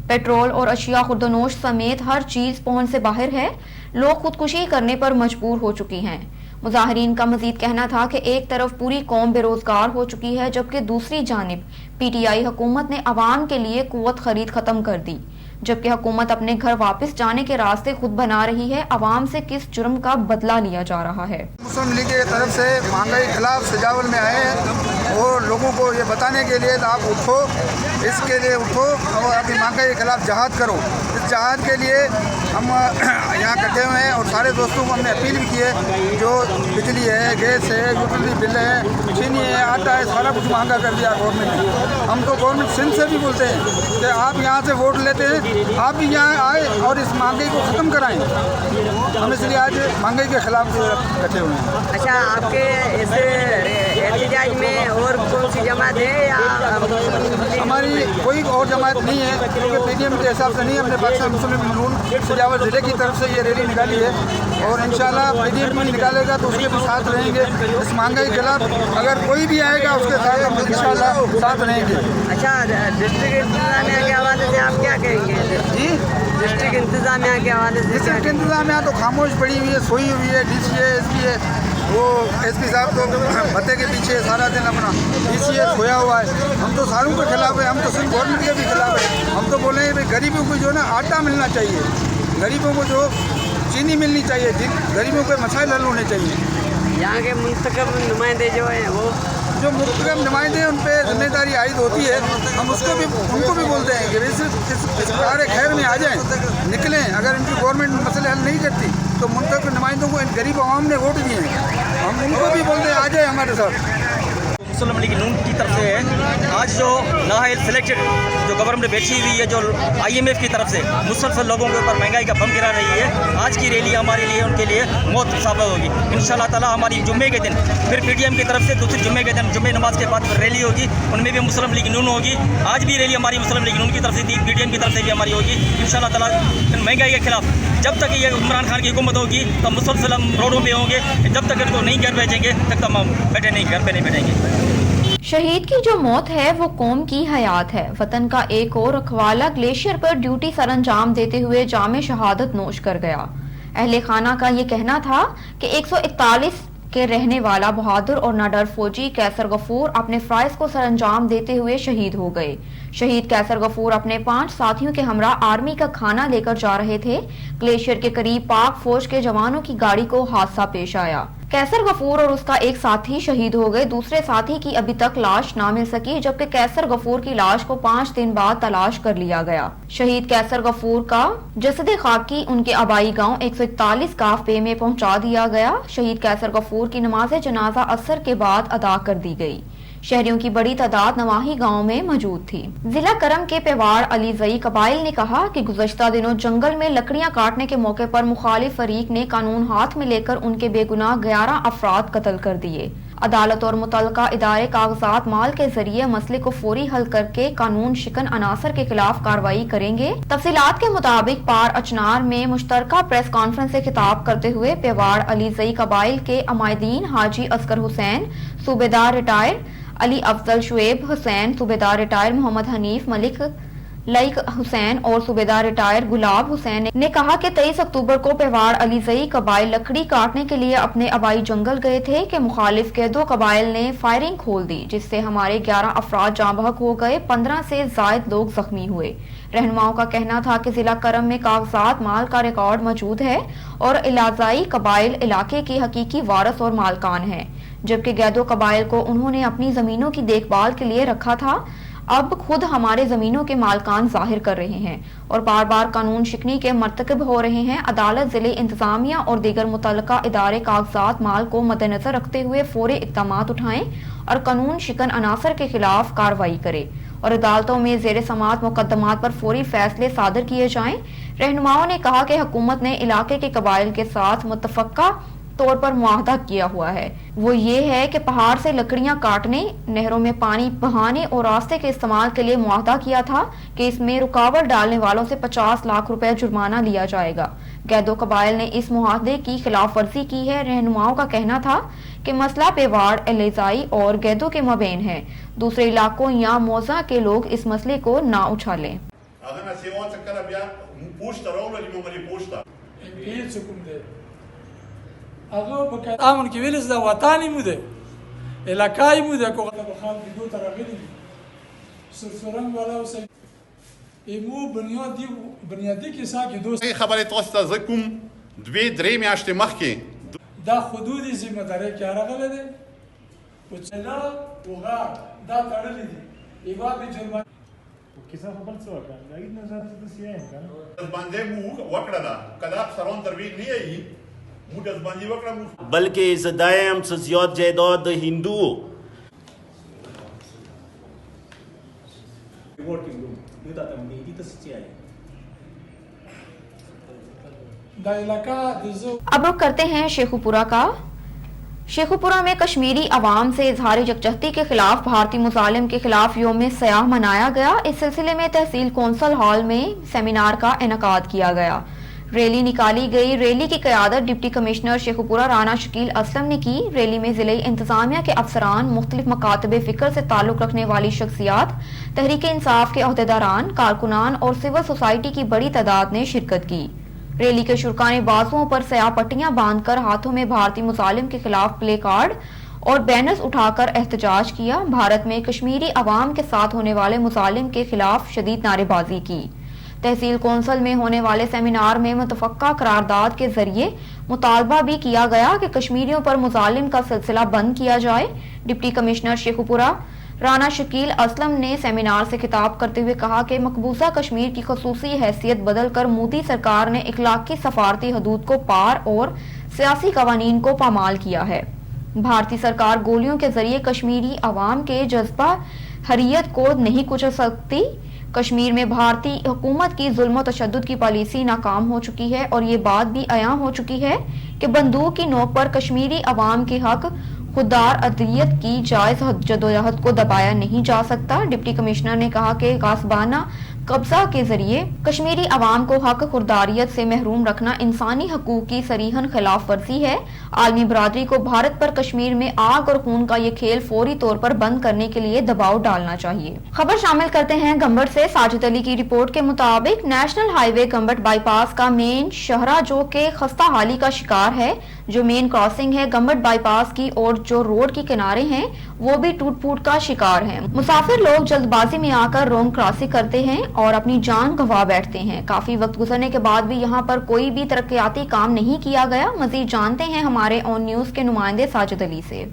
पेट्रोल और अशिया खुर्दनोश समेत हर चीज पहुंच से बाहर है। लोग खुदकुशी करने पर मजबूर हो चुकी हैं। मुजाहिरीन का मजीद कहना था कि एक तरफ पूरी कौम बेरोजगार हो चुकी है, जबकि दूसरी जानिब PTI हुकूमत ने अवाम के लिए कुव्वत खरीद खत्म कर दी, जबकि हुकूमत अपने घर वापस जाने के रास्ते खुद बना रही है। अवाम से किस जुर्म का बदला लिया जा रहा है? मुस्लिम लीग की तरफ से महंगाई के खिलाफ सजावल में आए हैं और लोगों को ये बताने के लिए आप उठो, इसके लिए उठो और अपनी महंगाई के खिलाफ जहाद करो। इस जहाद के लिए हम यहाँ इकट्ठे हुए हैं और सारे दोस्तों को हमने अपील भी की है, जो बिजली है, गैस है, यूटिलिटी बिल है, चीनी है, आटा है, सारा कुछ महंगा कर दिया गवर्नमेंट ने। हम तो गवर्नमेंट सिंध से भी बोलते हैं कि आप यहाँ से वोट लेते हैं, आप भी यहाँ आए और इस महंगाई को ख़त्म कराएं। हम इसलिए आज महंगाई के खिलाफ इकट्ठे हुए हैं। अच्छा, आपके इस एहतजाज में और कौन सी जमात है या हमारी कोई और जमात नहीं है, क्योंकि PDM के हिसाब से नहीं, हमने पाकिस्तान मुस्लिम नून सजावल ज़िले की तरफ से ये रैली निकाली है और इंशाल्लाह PDM भी निकालेगा तो उसके भी साथ रहेंगे। इस महंगाई के खिलाफ अगर कोई भी आएगा उसके साथ हम इंशाल्लाह साथ रहेंगे। अच्छा, डिस्ट्रिक्ट इंतजामिया के हवाले से आप क्या कहेंगे? जी, डिस्ट्रिक्ट इंतजामिया के हवाले से? डिस्ट्रिक्ट इंतजामिया तो खामोश पड़ी हुई है, सोई हुई है। DC है, SP है, वो SP साहब तो भत्ते के पीछे सारा दिन अपना DC सोया हुआ है। हम तो सारों के खिलाफ है, हम तो सिर्फ गवर्नमेंट के भी खिलाफ है। हम तो बोले हैं भाई गरीबों को जो ना आटा मिलना चाहिए, गरीबों को जो चीनी मिलनी चाहिए, गरीबों के मसाइल हल होने चाहिए। यहाँ के मुंतखब नुमाइंदे जो हैं वो जो मुंतखब नुमाइंदे हैं उन पर जिम्मेदारी आयद होती है। हम उनको भी बोलते हैं कि इस कार्य खैर में आ जाएं, निकलें। अगर इनकी गवर्नमेंट मसले हल नहीं करती तो मुंतखब नुमाइंदों को इन गरीब आवाम ने वोट दिए हैं, हम उनको भी बोलते हैं आ जाए हमारे साथ। मुस्लिम लीग नून की तरफ से है। आज जो नाहल सिलेक्टेड जो गवर्नमेंट बैठी हुई है, जो IMF की तरफ से मुसलसल लोगों के ऊपर महंगाई का बम गिरा रही है, आज की रैली हमारे लिए उनके लिए मौत साबित होगी। इंशाल्लाह ताला हमारी जुम्मे के दिन फिर PDM की तरफ से दूसरी जुम्मे के दिन जुम्मे नमाज के बाद रैली होगी, उनमें भी मुस्लिम लीग नून होगी। आज भी रैली हमारी मुस्लिम लीग नून की तरफ से थी, PDM की तरफ से भी हमारी होगी इंशाल्लाह ताला। महंगाई के खिलाफ जब तक ये इमरान खान की हुकूमत होगी तो मुसलसल हम रोडों पर होंगे। जब तक इनको नहीं घर भेजेंगे तब तक हम बैठे नहीं, घर पर नहीं बैठेंगे। शहीद की जो मौत है वो कौम की हयात है। वतन का एक और रखवाला ग्लेशियर पर ड्यूटी सरअंजाम देते हुए जामे शहादत नोश कर गया। अहले खाना का ये कहना था कि 141 के रहने वाला बहादुर और नाडर फौजी कैसर गफूर अपने फराइज को सरअंजाम देते हुए शहीद हो गए। शहीद कैसर गफूर अपने 5 साथियों के हमरा आर्मी का खाना लेकर जा रहे थे। ग्लेशियर के करीब पाक फौज के जवानों की गाड़ी को हादसा पेश आया। कैसर गफूर और उसका एक साथी शहीद हो गए। दूसरे साथी की अभी तक लाश ना मिल सकी, जबकि कैसर गफूर की लाश को 5 दिन बाद तलाश कर लिया गया। शहीद कैसर गफूर का जसद खाकी उनके आबाई गांव 141 काफे में पहुंचा दिया गया। शहीद कैसर गफूर की नमाज जनाजा असर के बाद अदा कर दी गई। शहरियों की बड़ी तादाद नवाही गांव में मौजूद थी। जिला करम के पेवाड़ अली जई कबाइल ने कहा कि गुज़श्ता दिनों जंगल में लकड़ियां काटने के मौके पर मुखालिफ फरीक ने कानून हाथ में लेकर उनके बेगुनाह 11 अफराद कत्ल कर दिए। अदालत और मुतल्लिका इदारे कागजात माल के जरिए मसले को फौरी हल करके कानून शिकन अनासर के खिलाफ कार्रवाई करेंगे। तफसीलात के मुताबिक पार अचनार में मुश्तरका प्रेस कॉन्फ्रेंस से खिताब करते हुए पेवाड़ अली जई कबाइल के अमायदीन हाजी असगर हुसैन, सूबेदार रिटायर अली अफजल शुएब हुसैन, सूबेदार रिटायर मोहम्मद हनीफ मलिक लईक हुसैन और सूबेदार रिटायर गुलाब हुसैन ने कहा कि 23 अक्टूबर को पेवाड़ अली जई कबाइल लकड़ी काटने के लिए अपने आबाई जंगल गए थे कि मुखालिफ के 2 कबाइल ने फायरिंग खोल दी, जिससे हमारे 11 अफराद जाँ बहक हो गए, 15 से जायद लोग जख्मी हुए। रहनुमाओं का कहना था कि जिला करम में कागजात माल का रिकॉर्ड मौजूद है और इलाजाई कबाइल इलाके की हकीकी वारस और मालकान है, जबकि गैदो कबाइल को उन्होंने अपनी जमीनों की देखभाल के लिए रखा था। अब खुद हमारे जमीनों के मालकान जाहिर कर रहे हैं और बार बार कानून शिकनी के मर्तकब हो रहे हैं। अदालत, जिले इंतजामिया और दीगर मुतल्लका इदारे कागजात माल को मद्देनजर रखते हुए फौरी इक़दामात उठाएं और कानून शिकन अनासर के खिलाफ कार्रवाई करे और अदालतों में ज़ेर समात मुकदमात पर फौरी फैसले सादर किए जाएं। रहनुमाओं ने कहा कि हुकूमत ने इलाके के कबाइल के साथ मुत्तफ़क़ा तौर पर मुआहदा किया हुआ है। वो ये है कि पहाड़ से लकड़ियां काटने, नहरों में पानी बहाने और रास्ते के इस्तेमाल के लिए मुआहदा किया था कि इसमें रुकावट डालने वालों से 50 लाख रुपए जुर्माना लिया जाएगा। गैदो कबाइल ने इस मुआहदे की खिलाफ वर्जी की है। रहनुमाओं का कहना था कि मसला पेवाड़, एलेजाई और गैदो के मबैन है। दूसरे इलाकों या मौजा के लोग इस मसले को ना उछालें। امن کې ویل زده وطني مو ده علاقای مو ده کو بخال ویډیو تر غلي سرسرنګ والا اوس ایمو بنیادی کې ساګي دوست خبره تاسو ته زکم 2-3 میاشتې مخکې دا حدود ذمہ داری کې راغله ده او چلا وغا دا تړلې دي ایوا به جرمانه کیسه خبر څه وکړه دا یې نظر ته سیایم کنه باندې مو وکړه دا کله سرون ترویج نه ای بلکہ زدائم سے زیاد جائیداد ہندوؤں اب رخ کرتے ہیں شیخوپورہ کا۔ شیخوپورہ میں کشمیری عوام سے اظہار یکجہتی کے خلاف بھارتی مظالم کے خلاف یوم سیاہ منایا گیا۔ اس سلسلے میں تحصیل کونسل ہال میں سیمینار کا انعقاد کیا گیا۔ ریلی نکالی گئی۔ ریلی کی قیادت ڈپٹی کمشنر شیخوپورہ رانا شکیل اسلم نے کی۔ ریلی میں ضلعی انتظامیہ کے افسران، مختلف مکاتب فکر سے تعلق رکھنے والی شخصیات، تحریک انصاف کے عہدیداران، کارکنان اور سول سوسائٹی کی بڑی تعداد نے شرکت کی۔ ریلی کے شرکاء نے بازوؤں پر سیاہ پٹیاں باندھ کر ہاتھوں میں بھارتی مظالم کے خلاف پلے کارڈ اور بینرز اٹھا کر احتجاج کیا۔ بھارت میں کشمیری عوام کے ساتھ ہونے والے مظالم کے خلاف شدید نعرے بازی کی۔ تحصیل کونسل میں ہونے والے سیمینار میں متفقہ قرارداد کے ذریعے مطالبہ بھی کیا گیا کہ کشمیریوں پر مظالم کا سلسلہ بند کیا جائے۔ ڈپٹی کمشنر شیخوپورہ رانا شکیل اسلم نے سیمینار سے خطاب کرتے ہوئے کہا کہ مقبوضہ کشمیر کی خصوصی حیثیت بدل کر مودی سرکار نے اخلاقی سفارتی حدود کو پار اور سیاسی قوانین کو پامال کیا ہے۔ بھارتی سرکار گولیوں کے ذریعے کشمیری عوام کے جذبہ حریت کو نہیں کچل سکتی۔ کشمیر میں بھارتی حکومت کی ظلم و تشدد کی پالیسی ناکام ہو چکی ہے اور یہ بات بھی عیاں ہو چکی ہے کہ بندوق کی نوک پر کشمیری عوام کے حق خوددار عدلیت کی جائز جدوجہد کو دبایا نہیں جا سکتا۔ ڈپٹی کمشنر نے کہا کہ غاصبانہ قبضہ کے ذریعے کشمیری عوام کو حق خودداریت سے محروم رکھنا انسانی حقوق کی صریحاً خلاف ورزی ہے۔ عالمی برادری کو بھارت پر کشمیر میں آگ اور خون کا یہ کھیل فوری طور پر بند کرنے کے لیے دباؤ ڈالنا چاہیے۔ خبر شامل کرتے ہیں گمبٹ سے۔ ساجد علی کی رپورٹ کے مطابق national highway Gambat bypass کا مین شاہراہ جو کہ خستہ حالی کا شکار ہے، جو مین کراسنگ ہے گمبٹ بائی پاس کی اور جو روڈ کے کنارے ہیں وہ بھی ٹوٹ پھوٹ کا شکار ہیں۔ مسافر لوگ جلد بازی میں آ کر رونگ کراسنگ کرتے ہیں اور اپنی جان گنوا بیٹھتے ہیں۔ کافی وقت گزرنے کے بعد بھی یہاں پر کوئی بھی ترقیاتی کام نہیں کیا گیا۔ مزید جانتے ہیں ہمارے آن نیوز کے نمائندے ساجد علی سے۔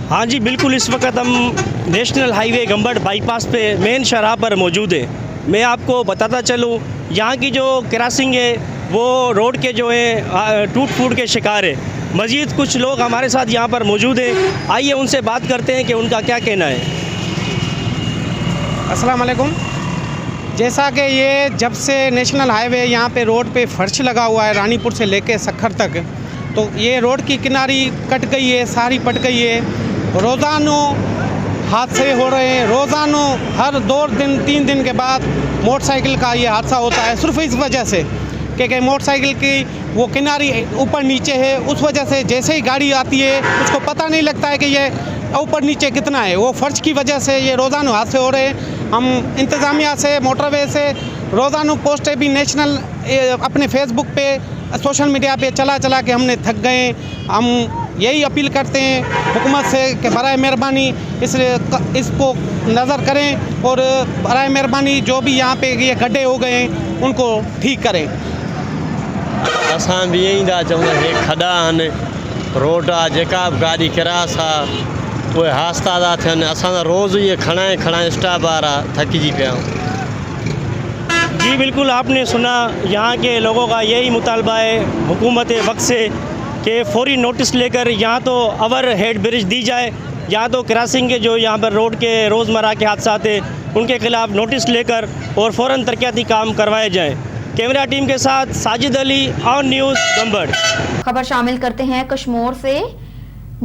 ہاں جی بالکل، اس وقت ہم national highway Gambat bypass پہ مین شاہراہ پر موجود ہیں۔ میں آپ کو بتاتا چلوں یہاں کی جو کراسنگ ہے وہ روڈ کے جو ہے ٹوٹ پھوٹ کے شکار ہے۔ مزید کچھ لوگ ہمارے ساتھ یہاں پر موجود ہیں، آئیے ان سے بات کرتے ہیں کہ ان کا کیا کہنا ہے۔ السلام علیکم۔ جیسا کہ یہ جب سے نیشنل ہائی وے یہاں پہ روڈ پہ فرش لگا ہوا ہے رانی پور سے لے کے سکھر تک، تو یہ روڈ کی کناری کٹ گئی ہے، ساری پٹ گئی ہے۔ روزانہ حادثے ہو رہے ہیں، روزانہ ہر 2-3 دن کے بعد موٹر سائیکل کا یہ حادثہ ہوتا ہے، صرف اس وجہ سے کہ موٹر سائیکل کی وہ کناری اوپر نیچے ہے، اس وجہ سے جیسے ہی گاڑی آتی ہے اس کو پتہ نہیں لگتا ہے کہ یہ اوپر نیچے کتنا ہے۔ وہ فرش کی وجہ سے یہ روزانہ حادثے ہو رہے ہیں۔ ہم انتظامیہ سے، موٹر وے سے روزانہ پوسٹیں بھی نیشنل اپنے فیس بک پہ، سوشل میڈیا پہ چلا کے ہم نے تھک گئے ہیں۔ ہم یہی اپیل کرتے ہیں حکومت سے کہ برائے مہربانی اس کو نظر کریں اور برائے مہربانی جو بھی یہاں پہ یہ گڈھے ہو گئے ہیں ان کو ٹھیک کریں۔ اساں بھی یہی دا چاہوں گا کہ کھڈا روڈ جا گاڑی کراس उहे हादसा था थियनि। असां त रोज़ इहे खणाए स्टाफ वारा थकिजी पिया आहियूं। जी बिल्कुल, आपने सुना यहाँ के लोगों का यही मुतालबा है हुकूमत वक्त से कि फौरी नोटिस लेकर यहाँ तो ओवर हेड ब्रिज दी जाए, या तो क्रॉसिंग के जो यहाँ पर रोड के रोज़मर्रा के हादसा थे उनके खिलाफ नोटिस लेकर और फ़ौरन तरक्याती काम करवाए जाएँ। कैमरा टीम के साथ साजिद अली, ऑन न्यूज़, गंबड़। खबर शामिल करते हैं कश्मीर से।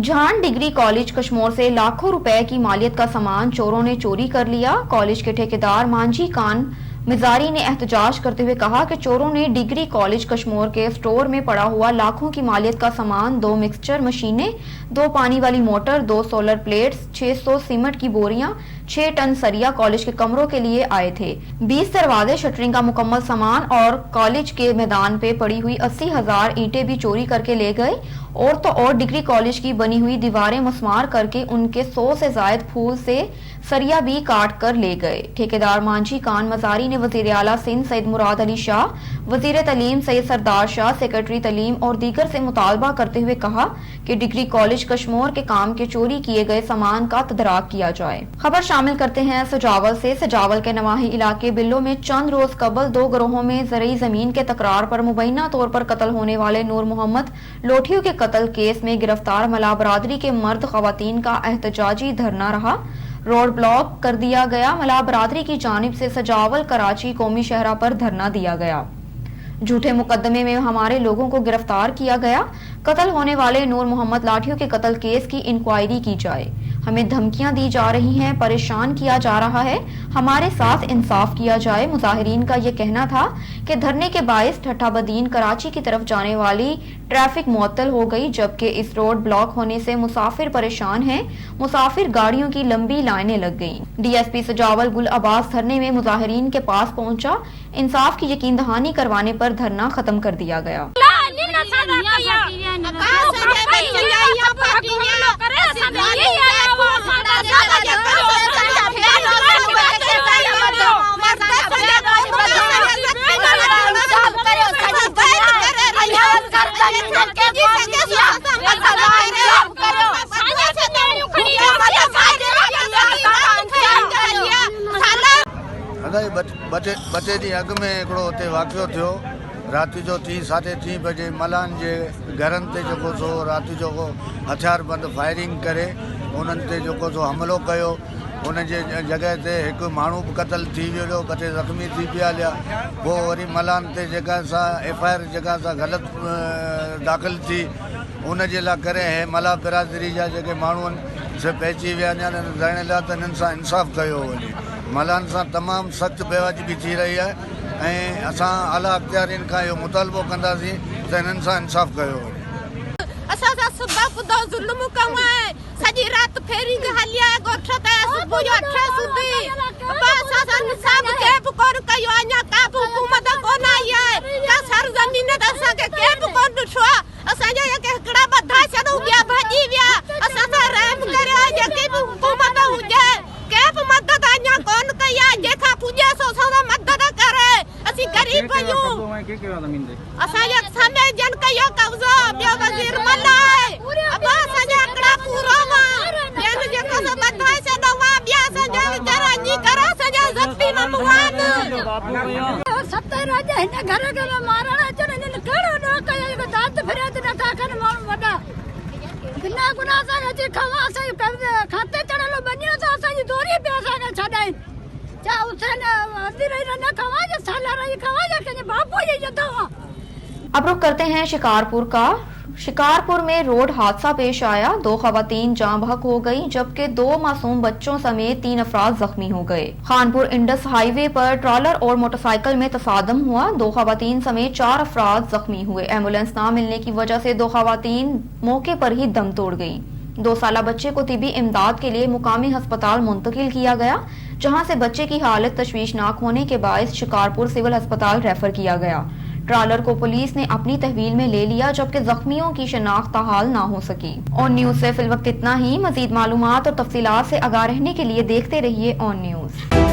जहान डिग्री कॉलेज कश्मीर से लाखों रुपए की मालियत का सामान चोरों ने चोरी कर लिया। कॉलेज के ठेकेदार मांझी खान मिजारी ने एहतजाज करते हुए कहा कि चोरों ने डिग्री कॉलेज कश्मीर के स्टोर में पड़ा हुआ लाखों की मालियत का सामान, 2 मिक्सचर मशीनें, 2 पानी वाली मोटर, 2 सोलर प्लेट्स, 600 सीमेंट की बोरियां, 6 टन सरिया कॉलेज के कमरों के लिए आए थे। 20 दरवाजे, शटरिंग का मुकम्मल सामान और कॉलेज के मैदान पे पड़ी हुई 80,000 ईंटें भी चोरी करके ले गए। और तो और डिग्री कॉलेज की बनी हुई दीवारें मस्मार करके उनके 100 से जायद फूल से सरिया भी काट कर ले गए। ठेकेदार मांझी खान मजारी ने वजीर आला सिंध सैयद मुराद अली शाह, वजीर तलीम सैयद सरदार शाह, सेक्रेटरी तलीम और दीगर से मुतालबा करते हुए कहा कि डिग्री कॉलेज कश्मीर के काम के चोरी किए गए सामान का तदराक किया जाए। खबर शामिल करते हैं सजावल से। सजावल के नवाही इलाके बिल्लो में चंद रोज कबल 2 गिरोहों में ज़रई जमीन के तकरार पर मुबैना तौर पर कत्ल होने वाले नूर मोहम्मद लोठियों के कत्ल केस में गिरफ्तार मला बरादरी के मर्द खवातीन का एहतजाजी धरना रहा। रोड ब्लॉक कर दिया गया। मला बरादरी की जानिब से सजावल कराची कौमी शहरा पर धरना दिया गया। झूठे मुकदमे में हमारे लोगों को गिरफ्तार किया गया। कत्ल होने वाले नूर मोहम्मद लाठियों के कत्ल केस की इंक्वायरी की जाए। हमें धमकियां दी जा रही हैं, परेशान किया जा रहा है, हमारे साथ इंसाफ किया जाए। मुजाहिरीन का ये कहना था कि धरने के बायस ठट्ठाबदीन कराची की तरफ जाने वाली ट्रैफिक मुअत्तल हो गई, जबकि इस रोड ब्लॉक होने से मुसाफिर परेशान हैं। मुसाफिर गाड़ियों की लंबी लाइनें लग गईं। डीएसपी सजावल गुल अब्बास धरने में मुजाहिरीन के पास पहुंचा। इंसाफ की यकीन दहानी करवाने पर धरना खत्म कर दिया गया। बचे ॾींहं अॻु में हिकिड़ो हुते वाक़ियो थियो। राति जो 3-3:30 बजे मलान जे घरनि ते जेको सो राति जो हथियारबंद फायरिंग करे उन्हनि ते जेको सो हमिलो कयो। उन जे जॻह ते हिकु माण्हू बि क़तल थी वियो, 2 ज़ख़्मी थी पिया हलिया। पोइ वरी मलान ते जेका सा FIR जेका सा ग़लति दाख़िल थी, उन जे लाइ करे हे मला बिरादरी जा जेके माण्हू आहिनि से पइजी विया आहिनि धरणे लाइ त हिननि सां इंसाफ़ कयो वञे। मलान सां तमामु सख़्तु बेवाजिबी थी रही आहे ऐं असां आला अख़्तियारीन खां इहो मुतालबो कंदासीं त हिननि सां इंसाफ़ कयो वञे। असां सां सुबुह ॿुधो ज़ुल्म कयो आहे, सॼी राति फेरिंग हली आहे ॻोठ ते, सुबुह जो 8 सूबी असां सां इंसाफ़ के बि कोन कयो। अञा का बि हुकूमत कोन आई आहे, का सरज़मीन ते असांखे के बि कोन ॾिठो आहे। असांजा हिकिड़ा ॿधा छॾूं, ॿिया भॼी विया। असां सां रहम करियो, जेकी बि हुकूमत हुजे के बि मदद अञा कोन कई आहे। जेका पुॼे सो मदद करे। असीं गरीब आहियूं। असांजे समय जन कयो कब्ज़ो, ॿियो वज़ीर मला आहे। अब असांजा हिकिड़ा पूरो ॿियनि जेको सो ॿधा छॾूं आहे, ॿिया असांजा वीचारा नी करो सॼा ज़ख़्मी ममुआन। 7 रोज हिन घर खे मारण अचनि, हिननि कहिड़ो न कयो। दांत फिरिया त नथा कनि माण्हू वॾा। बिना गुनाह सां अची खवा असांजे खाते चढ़ियल बनियो त असांजी दोरी पे असांखे छॾाइनि। चा हुसैन हज़ीर न खवा जे सालार ई खवा जे कंहिंजे बापू जी जथवा। अब रुख करते हैं शिकारपुर का। शिकारपुर में रोड हादसा पेश आया। 2 खवातीन जाँ बहक हो गई, जबकि 2 मासूम बच्चों समेत 3 अफराद जख्मी हो गए। खानपुर इंडस हाईवे पर ट्रॉलर और मोटरसाइकिल में तसादम हुआ। 2 खवातीन समेत 4 अफराद जख्मी हुए। एम्बुलेंस न मिलने की वजह से 2 खवातीन मौके पर ही दम तोड़ गईं। 2 साला बच्चे को तिबी इमदाद के लिए मुकामी अस्पताल मुंतकिल किया गया, जहां से बच्चे की हालत तशवीशनाक होने के बायस शिकारपुर सिविल अस्पताल रेफर किया गया। ट्रॉलर को पुलिस ने अपनी तहवील में ले लिया, जबकि जख्मियों की शनाख्त हाल ना हो सकी। ऑन न्यूज से फिलवक्त इतना ही। मजीद मालूमात और तफसीलात से आगाह रहने के लिए देखते रहिए ऑन न्यूज।